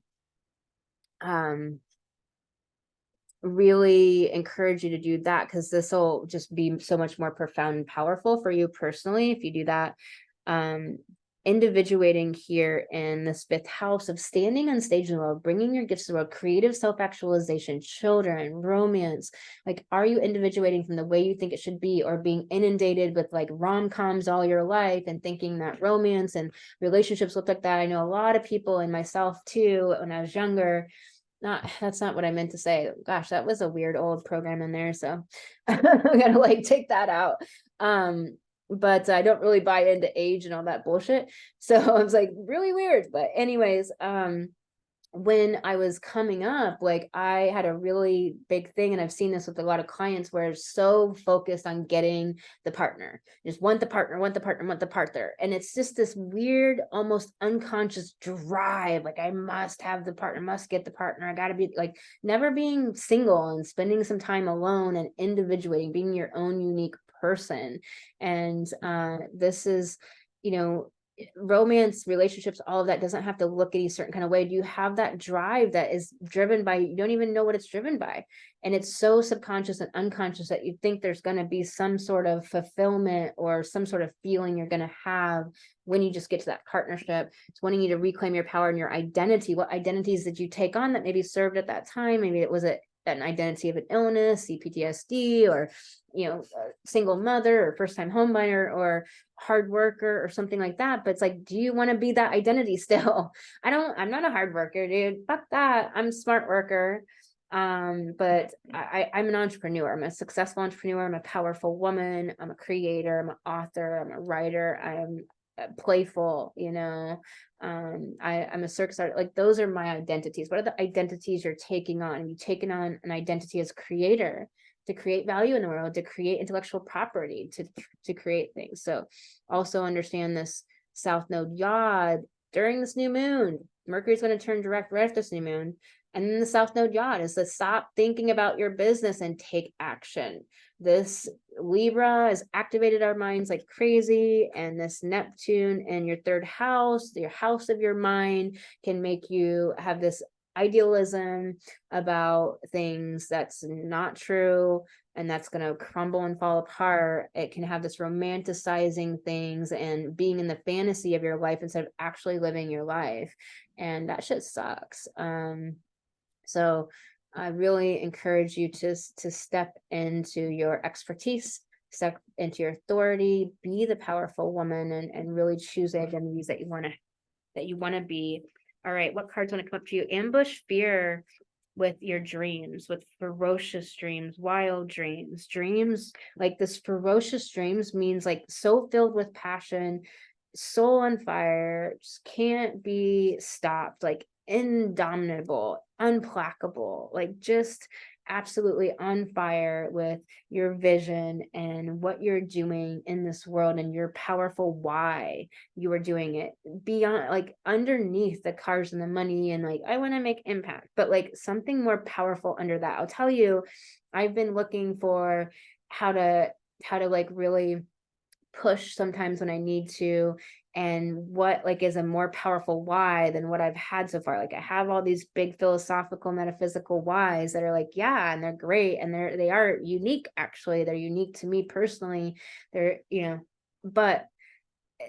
really encourage you to do that, because this will just be so much more profound and powerful for you personally if you do that. Individuating here in this 5th house of standing on stage in the world, bringing your gifts to the world, creative self-actualization, children, romance. Like, are you individuating from the way you think it should be, or being inundated with like rom-coms all your life and thinking that romance and relationships look like that? I know a lot of people, and myself too, when I was younger. That's not what I meant to say. Gosh, that was a weird old program in there, so I'm gonna like take that out. But I don't really buy into age and all that bullshit, so I was like, really weird. But anyways, when I was coming up, like, I had a really big thing, and I've seen this with a lot of clients, where it's so focused on getting the partner, just want the partner, and it's just this weird, almost unconscious drive, like, I must have the partner, must get the partner, I gotta be, like, never being single and spending some time alone and individuating, being your own unique person. And this is, you know, romance, relationships, all of that doesn't have to look at a certain kind of way. Do you have that drive that is driven by, you don't even know what it's driven by, and it's so subconscious and unconscious that you think there's going to be some sort of fulfillment or some sort of feeling you're going to have when you just get to that partnership? It's wanting you to reclaim your power and your identity. What identities did you take on that maybe served at that time? Maybe it was an identity of an illness, CPTSD, or, you know, a single mother, or first-time homebuyer, or hard worker, or something like that. But it's like, do you want to be that identity still? I'm not a hard worker, dude. Fuck that. I'm a smart worker. But I'm an entrepreneur. I'm a successful entrepreneur. I'm a powerful woman. I'm a creator. I'm an author. I'm a writer. I'm playful, you know. I'm a circus artist. Like, those are my identities. What are the identities you're taking on? You've taken on an identity as creator, to create value in the world, to create intellectual property, to create things. So also understand this South Node Yod during this new moon. Mercury's going to turn direct right after this new moon. And then the South Node Yod is to stop thinking about your business and take action. This Libra has activated our minds like crazy, and this Neptune in your 3rd house, your house of your mind, can make you have this idealism about things that's not true, and that's going to crumble and fall apart. It can have this romanticizing things and being in the fantasy of your life instead of actually living your life, and that shit sucks. So I really encourage you to step into your expertise, step into your authority, be the powerful woman, and really choose the identities that you want to be. All right, what cards want to come up to you? Ambush fear with your dreams, with ferocious dreams, wild dreams, dreams like this. Ferocious dreams means like so filled with passion, soul on fire, just can't be stopped, like indomitable, unplacable, like just absolutely on fire with your vision and what you're doing in this world and your powerful why you are doing it, beyond like underneath the cars and the money and like I want to make impact, but like something more powerful under that. I'll tell you, I've been looking for how to like really push sometimes when I need to, and what like is a more powerful why than what I've had so far. Like I have all these big philosophical metaphysical whys that are like, yeah, and they're great, and they are unique. Actually, they're unique to me personally. They're, but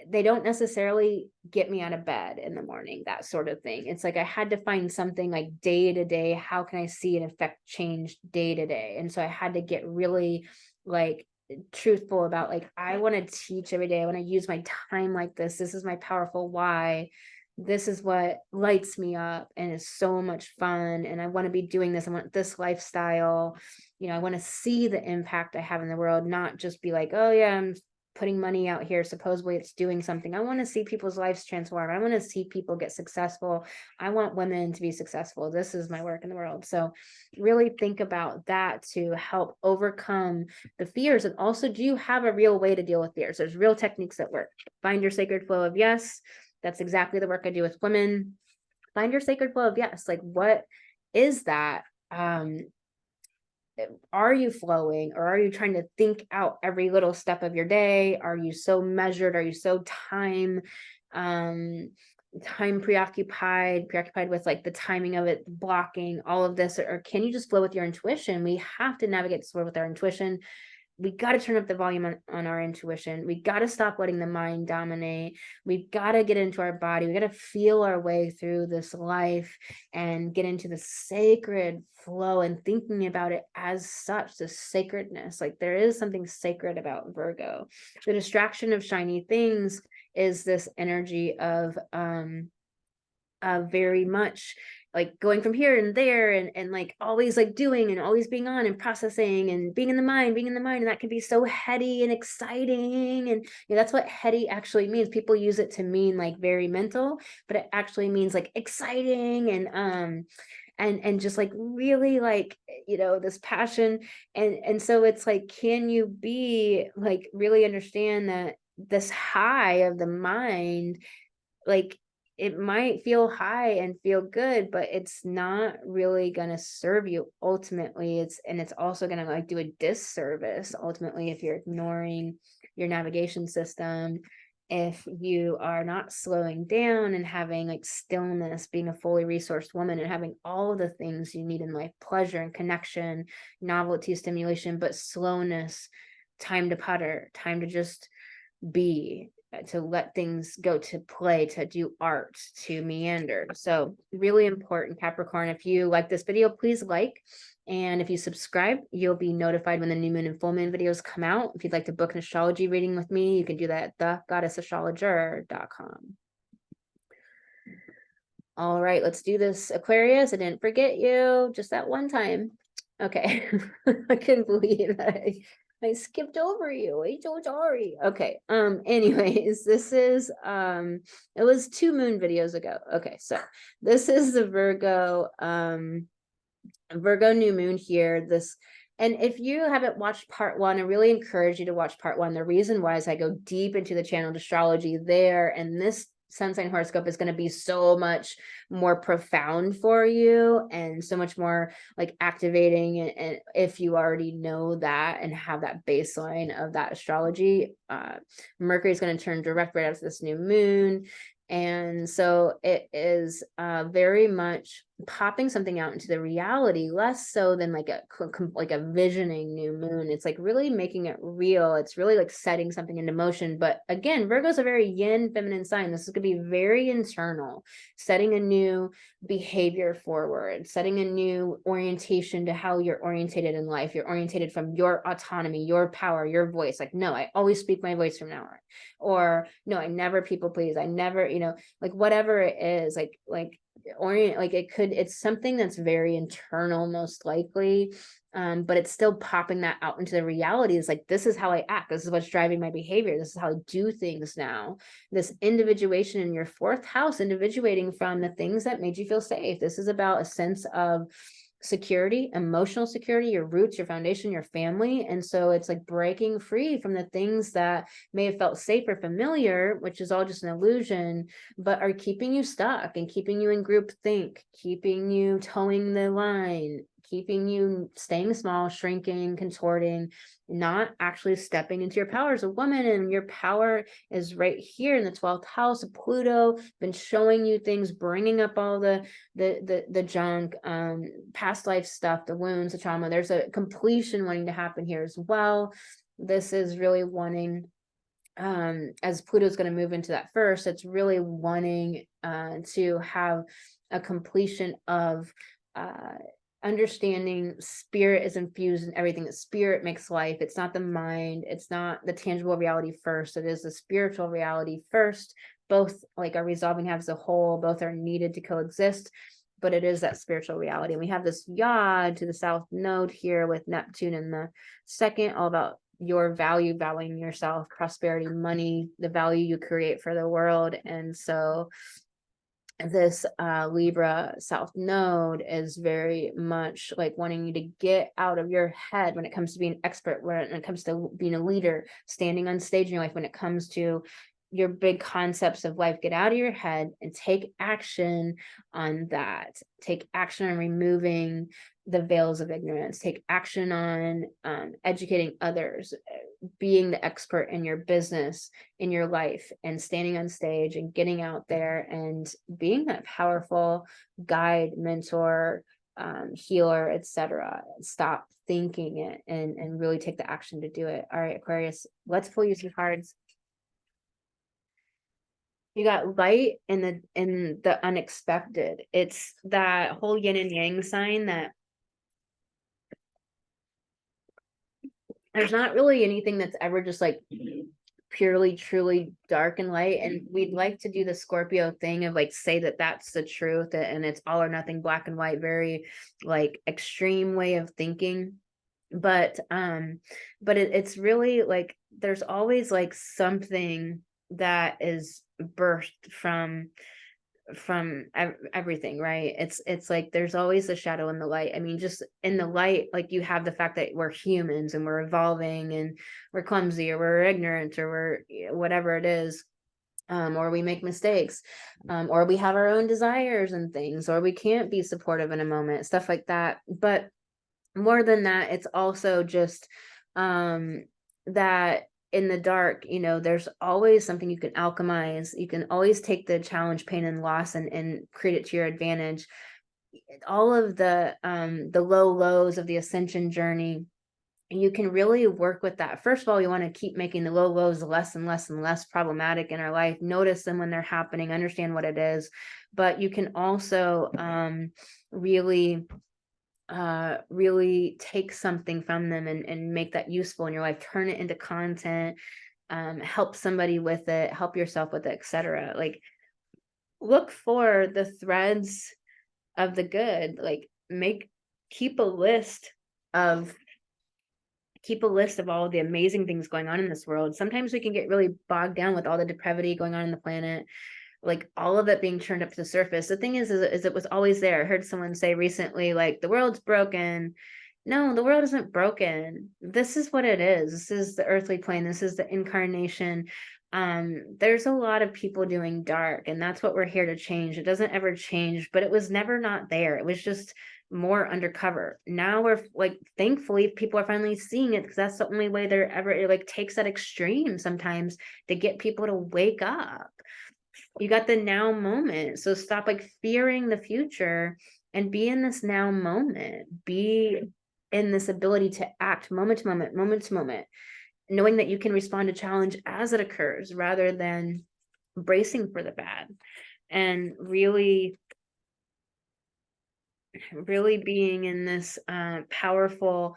they don't necessarily get me out of bed in the morning, that sort of thing. It's like I had to find something like day to day, how can I see an effect change day to day? And so I had to get really like truthful about like, I want to teach every day, I want to use my time like this is my powerful why, this is what lights me up and is so much fun, and I want to be doing this, I want this lifestyle, I want to see the impact I have in the world, not just be like, oh yeah, I'm putting money out here, supposedly it's doing something. I want to see people's lives transform. I want to see people get successful. I want women to be successful. This is my work in the world. So really think about that to help overcome the fears. And also, do you have a real way to deal with fears? There's real techniques that work. Find your sacred flow of yes. That's exactly the work I do with women. Find your sacred flow of yes. Like, what is that? Are you flowing, or are you trying to think out every little step of your day? Are you so measured? Are you so time preoccupied with like the timing of it, blocking all of this? Or can you just flow with your intuition? We have to navigate this world with our intuition. We got to turn up the volume on our intuition. We got to stop letting the mind dominate. We've got to get into our body. We got to feel our way through this life and get into the sacred flow and thinking about it as such, the sacredness. Like there is something sacred about Virgo. The distraction of shiny things is this energy of very much like going from here and there and like always like doing and always being on and processing and being in the mind, and that can be so heady and exciting. And that's what heady actually means. People use it to mean like very mental, but it actually means like exciting and just like really like this passion. And so it's like, can you be like really understand that this high of the mind, like it might feel high and feel good, but it's not really going to serve you ultimately. It's also going to like do a disservice ultimately if you're ignoring your navigation system, if you are not slowing down and having like stillness, being a fully resourced woman and having all the things you need in life, pleasure and connection, novelty, stimulation, but slowness, time to putter, time to just be, to let things go, to play, to do art, to meander. So really important, Capricorn. If you like this video, please like, and if you subscribe, you'll be notified when the new moon and full moon videos come out. If you'd like to book an astrology reading with me, you can do that at thegoddessastrologer.com. All right, let's do this, Aquarius. I didn't forget you just that one time. Okay. I couldn't believe that I skipped over you. I'm so sorry. Okay. Anyways, this is it was 2 moon videos ago. Okay, so this is the Virgo New Moon here. And if you haven't watched part 1, I really encourage you to watch part 1. The reason why is I go deep into the channeled astrology there, and this sun sign horoscope is going to be so much more profound for you and so much more like activating. And if you already know that and have that baseline of that astrology, Mercury is going to turn direct right after this new moon. And so it is very much popping something out into the reality, less so than like a visioning new moon. It's like really making it real. It's really like setting something into motion. But again, Virgo's a very yin feminine sign. This is going to be very internal, setting a new behavior forward, setting a new orientation to how you're orientated in life. You're orientated from your autonomy, your power, your voice. Like, no, I always speak my voice from now on. Or no, I never people please. I never, like whatever it is, it's something that's very internal, most likely. But it's still popping that out into the reality. It's like, this is how I act. This is what's driving my behavior. This is how I do things now. This individuation in your fourth house, individuating from the things that made you feel safe. This is about a sense of security, emotional security, your roots, your foundation, your family. And so it's like breaking free from the things that may have felt safe or familiar, which is all just an illusion, but are keeping you stuck and keeping you in group think, keeping you towing the line, keeping you staying small, shrinking, contorting, not actually stepping into your power as a woman. And your power is right here in the 12th house of Pluto, been showing you things, bringing up all the junk, past life stuff, the wounds, the trauma. There's a completion wanting to happen here as well. This is really wanting, as Pluto's going to move into that first, it's really wanting to have a completion of understanding spirit is infused in everything. That spirit makes life. It's not the mind. It's not the tangible reality first. It is the spiritual reality first. Both like are resolving as a whole. Both are needed to coexist, but it is that spiritual reality. And we have this yod to the south node here with Neptune in the second, all about your value, valuing yourself, prosperity, money, the value you create for the world. And so this Libra South Node is very much like wanting you to get out of your head when it comes to being an expert, when it comes to being a leader, standing on stage in your life, when it comes to your big concepts of life. Get out of your head and take action on that. Take action on removing the veils of ignorance. Take action on educating others, being the expert in your business, in your life, and standing on stage and getting out there and being that powerful guide, mentor, healer, etc. Stop thinking it and really take the action to do it. All right, Aquarius, let's pull you some cards. You got light in the unexpected. It's that whole yin and yang sign that there's not really anything that's ever just like purely truly dark and light. And we'd like to do the Scorpio thing of like say that that's the truth and it's all or nothing, black and white, very like extreme way of thinking. But it's really like there's always like something that is birthed from everything, right? It's like there's always a shadow in the light. I mean, just in the light, like you have the fact that we're humans and we're evolving and we're clumsy or we're ignorant or we're whatever it is, or we make mistakes, or we have our own desires and things, or we can't be supportive in a moment, stuff like that. But more than that, it's also just that in the dark, there's always something you can alchemize. You can always take the challenge, pain, and loss and create it to your advantage. All of the low lows of the ascension journey, you can really work with that. First of all, you want to keep making the low lows less and less and less problematic in our life. Notice them when they're happening, understand what it is. But you can also really take something from them and make that useful in your life, turn it into content, help somebody with it, help yourself with it, etc. Like look for the threads of the good, like keep a list of all of the amazing things going on in this world. Sometimes we can get really bogged down with all the depravity going on in the planet, like all of it being turned up to the surface. The thing is it was always there. I heard someone say recently, like, the world's broken. No, the world isn't broken. This is what it is. This is the earthly plane. This is the incarnation. There's a lot of people doing dark, and that's what we're here to change. It doesn't ever change, but it was never not there. It was just more undercover. Now we're like, thankfully people are finally seeing it, because that's the only way they're ever, it like takes that extreme sometimes to get people to wake up. You got the now moment. So stop like fearing the future and be in this now moment, be in this ability to act moment to moment, moment to moment, knowing that you can respond to challenge as it occurs rather than bracing for the bad, and really being in this powerful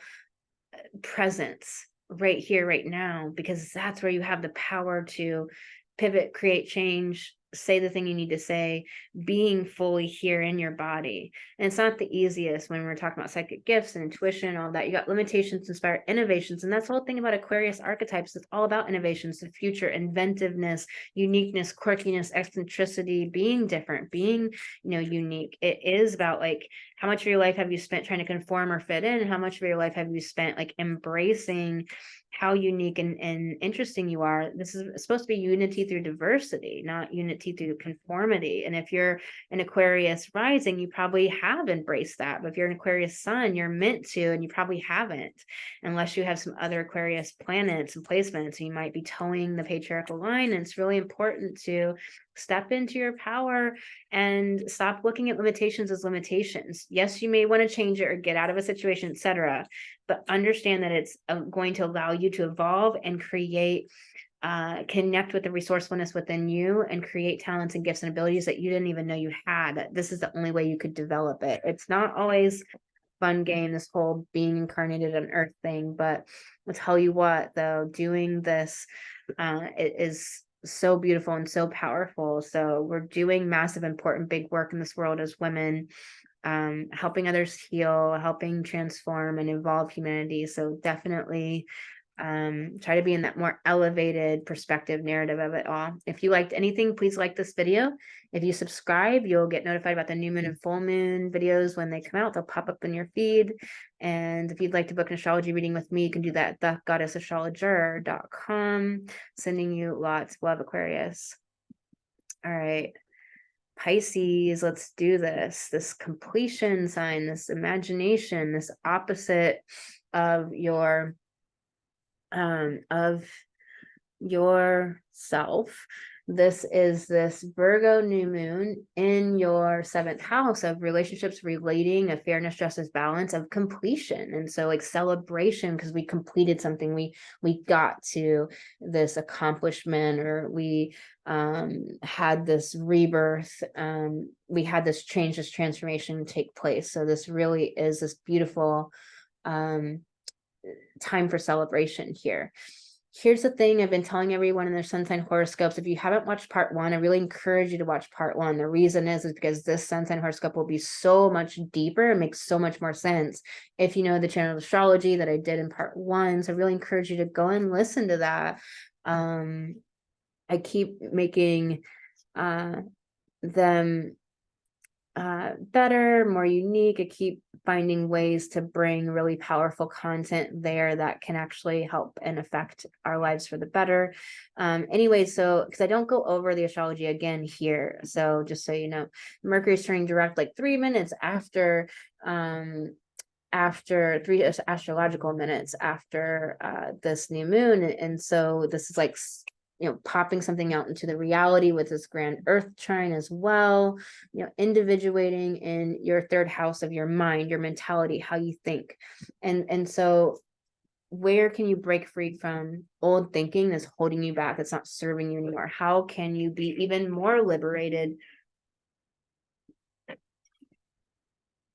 presence right here, right now, because that's where you have the power to pivot, create change, say the thing you need to say, being fully here in your body. And it's not the easiest when we're talking about psychic gifts and intuition, all that. You got limitations, inspire innovations. And that's the whole thing about Aquarius archetypes. It's all about innovations, the future, inventiveness, uniqueness, quirkiness, eccentricity, being different, being, unique. It is about like, how much of your life have you spent trying to conform or fit in? And how much of your life have you spent like embracing how unique and interesting you are? This is supposed to be unity through diversity, not unity through conformity. And if you're an Aquarius rising, you probably have embraced that. But if you're an Aquarius sun, you're meant to, and you probably haven't, unless you have some other Aquarius planets and placements. You might be towing the patriarchal line. And it's really important to step into your power and stop looking at limitations as limitations. Yes, you may want to change it or get out of a situation, etc., but understand that it's going to allow you to evolve and create, connect with the resourcefulness within you and create talents and gifts and abilities that you didn't even know you had. That this is the only way you could develop it. It's not always fun game, this whole being incarnated on earth thing, but I'll tell you what, though, doing this it is so beautiful and so powerful. So we're doing massive, important, big work in this world as women, helping others heal, helping transform and evolve humanity. So definitely try to be in that more elevated perspective narrative of it all. If you liked anything, please like this video. If you subscribe, you'll get notified about the new moon and full moon videos when they come out. They'll pop up in your feed. And if you'd like to book an astrology reading with me, you can do that at thegoddessastrologer.com. Sending you lots of love, Aquarius. All right, Pisces, let's do this. This completion sign, this imagination, this opposite of yourself. This is this Virgo new moon in your seventh house of relationships, relating, of fairness, justice, balance, of completion. And so like celebration, because we completed something, we got to this accomplishment, or we had this rebirth, we had this change, this transformation take place. So this really is this beautiful time for celebration here. Here's the thing I've been telling everyone in their sun sign horoscopes. If you haven't watched part 1, I really encourage you to watch part 1. The reason is because this sun sign horoscope will be so much deeper. It makes so much more sense if you know the channel astrology that I did in part 1. So I really encourage you to go and listen to that. I keep making them better, more unique. I keep finding ways to bring really powerful content there that can actually help and affect our lives for the better. Anyway, so because I don't go over the astrology again here, so just so you know, Mercury's turning direct like 3 minutes after 3 astrological minutes after this new moon. And so this is like, popping something out into the reality with this grand earth trine as well, individuating in your third house of your mind, your mentality, how you think. And so where can you break free from old thinking that's holding you back, that's not serving you anymore? How can you be even more liberated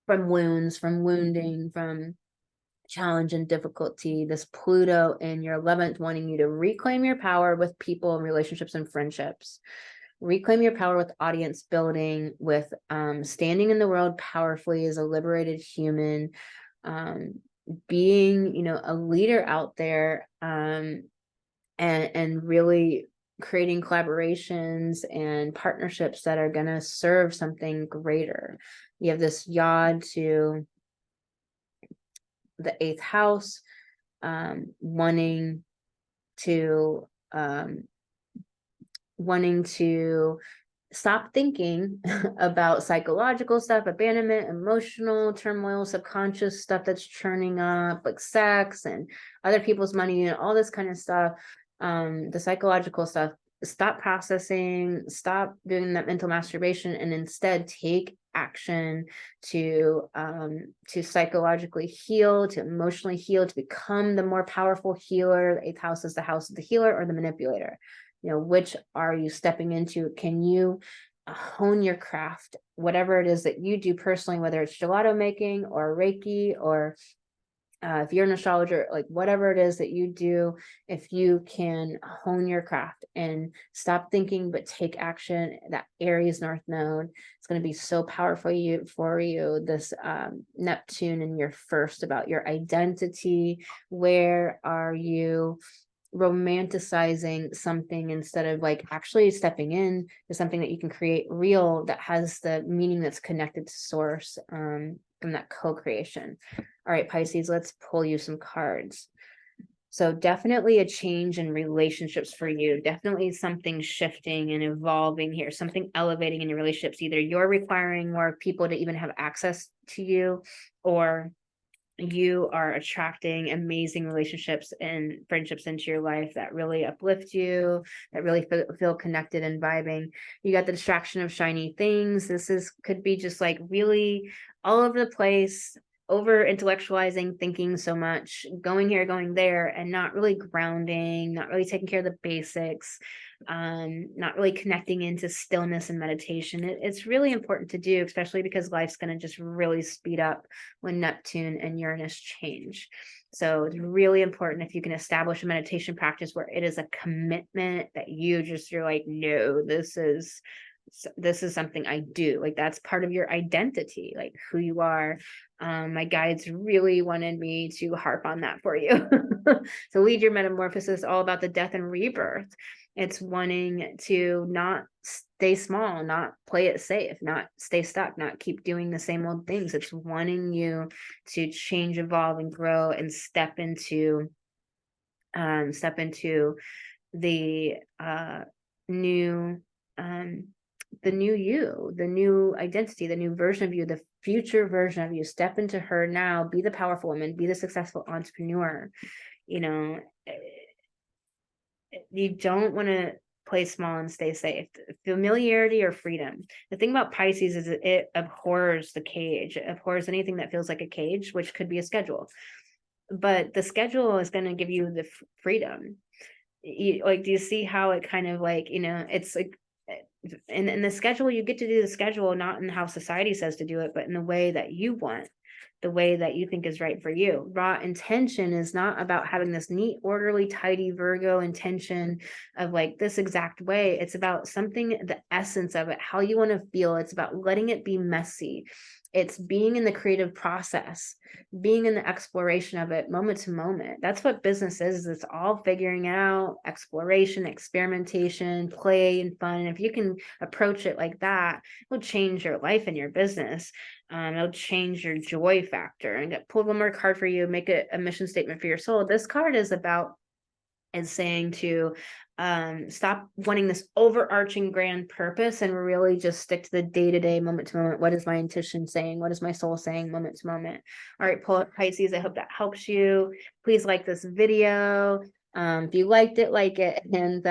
from wounds, from wounding, from challenge and difficulty? This Pluto in your 11th wanting you to reclaim your power with people and relationships and friendships, reclaim your power with audience building, with standing in the world powerfully as a liberated human, being a leader out there, and really creating collaborations and partnerships that are going to serve something greater. You have this yod to the 8th house, wanting to stop thinking about psychological stuff, abandonment, emotional turmoil, subconscious stuff that's churning up, like sex and other people's money and all this kind of stuff. The psychological stuff stop processing, stop doing that mental masturbation, and instead take action to psychologically heal, to emotionally heal, to become the more powerful healer. The 8th house is the house of the healer or the manipulator. You know, which are you stepping into? Can you hone your craft, whatever it is that you do personally, whether it's gelato making or Reiki, or if you're an astrologer, like whatever it is that you do, if you can hone your craft and stop thinking but take action, that Aries North Node, it's going to be so powerful for you. This Neptune in your first, about your identity. Where are you romanticizing something instead of like actually stepping in to something that you can create real, that has the meaning, that's connected to source, from that co-creation. All right, Pisces, let's pull you some cards. So definitely a change in relationships for you. Definitely something shifting and evolving here, something elevating in your relationships. Either you're requiring more people to even have access to you, or you are attracting amazing relationships and friendships into your life that really uplift you, that really feel connected and vibing. You got the distraction of shiny things. This could be just like really all over the place, over intellectualizing, thinking so much, going here, going there, and not really grounding, not really taking care of the basics, not really connecting into stillness and meditation. It's really important to do, especially because life's going to just really speed up when Neptune and Uranus change. So it's really important if you can establish a meditation practice where it is a commitment that you're like, no, this is something I do. Like that's part of your identity, like who you are. My guides really wanted me to harp on that for you. So lead your metamorphosis, all about the death and rebirth. It's wanting to not stay small, not play it safe, not stay stuck, not keep doing the same old things. It's wanting you to change, evolve, and grow, and step into the new the new you, the new identity, the new version of you, the future version of you. Step into her now. Be the powerful woman, be the successful entrepreneur. You know, you don't want to play small and stay safe. Familiarity or freedom. The thing about Pisces is it abhors the cage. It abhors anything that feels like a cage, which could be a schedule. But the schedule is going to give you the freedom. Do you see how it kind of like, it's like, in the schedule, you get to do the schedule, not in how society says to do it, but in the way that you want, the way that you think is right for you. Raw intention is not about having this neat, orderly, tidy Virgo intention of like this exact way. It's about something, the essence of it, how you want to feel. It's about letting it be messy. It's being in the creative process, being in the exploration of it moment to moment. That's what business is. It's all figuring out, exploration, experimentation, play, and fun. And if you can approach it like that, it'll change your life and your business. It'll change your joy factor. And pull one more card for you, make it a mission statement for your soul. This card is saying to stop wanting this overarching grand purpose and really just stick to the day-to-day, moment to moment. What is my intuition saying? What is my soul saying moment to moment? All right, Pisces, I hope that helps you. Please like this video. If you liked it, like it. And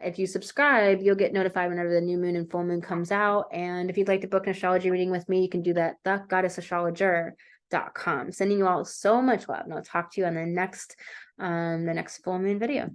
if you subscribe, you'll get notified whenever the new moon and full moon comes out. And if you'd like to book an astrology reading with me, you can do that at thegoddessastrologer.com. Sending you all so much love, and I'll talk to you on the next full moon video.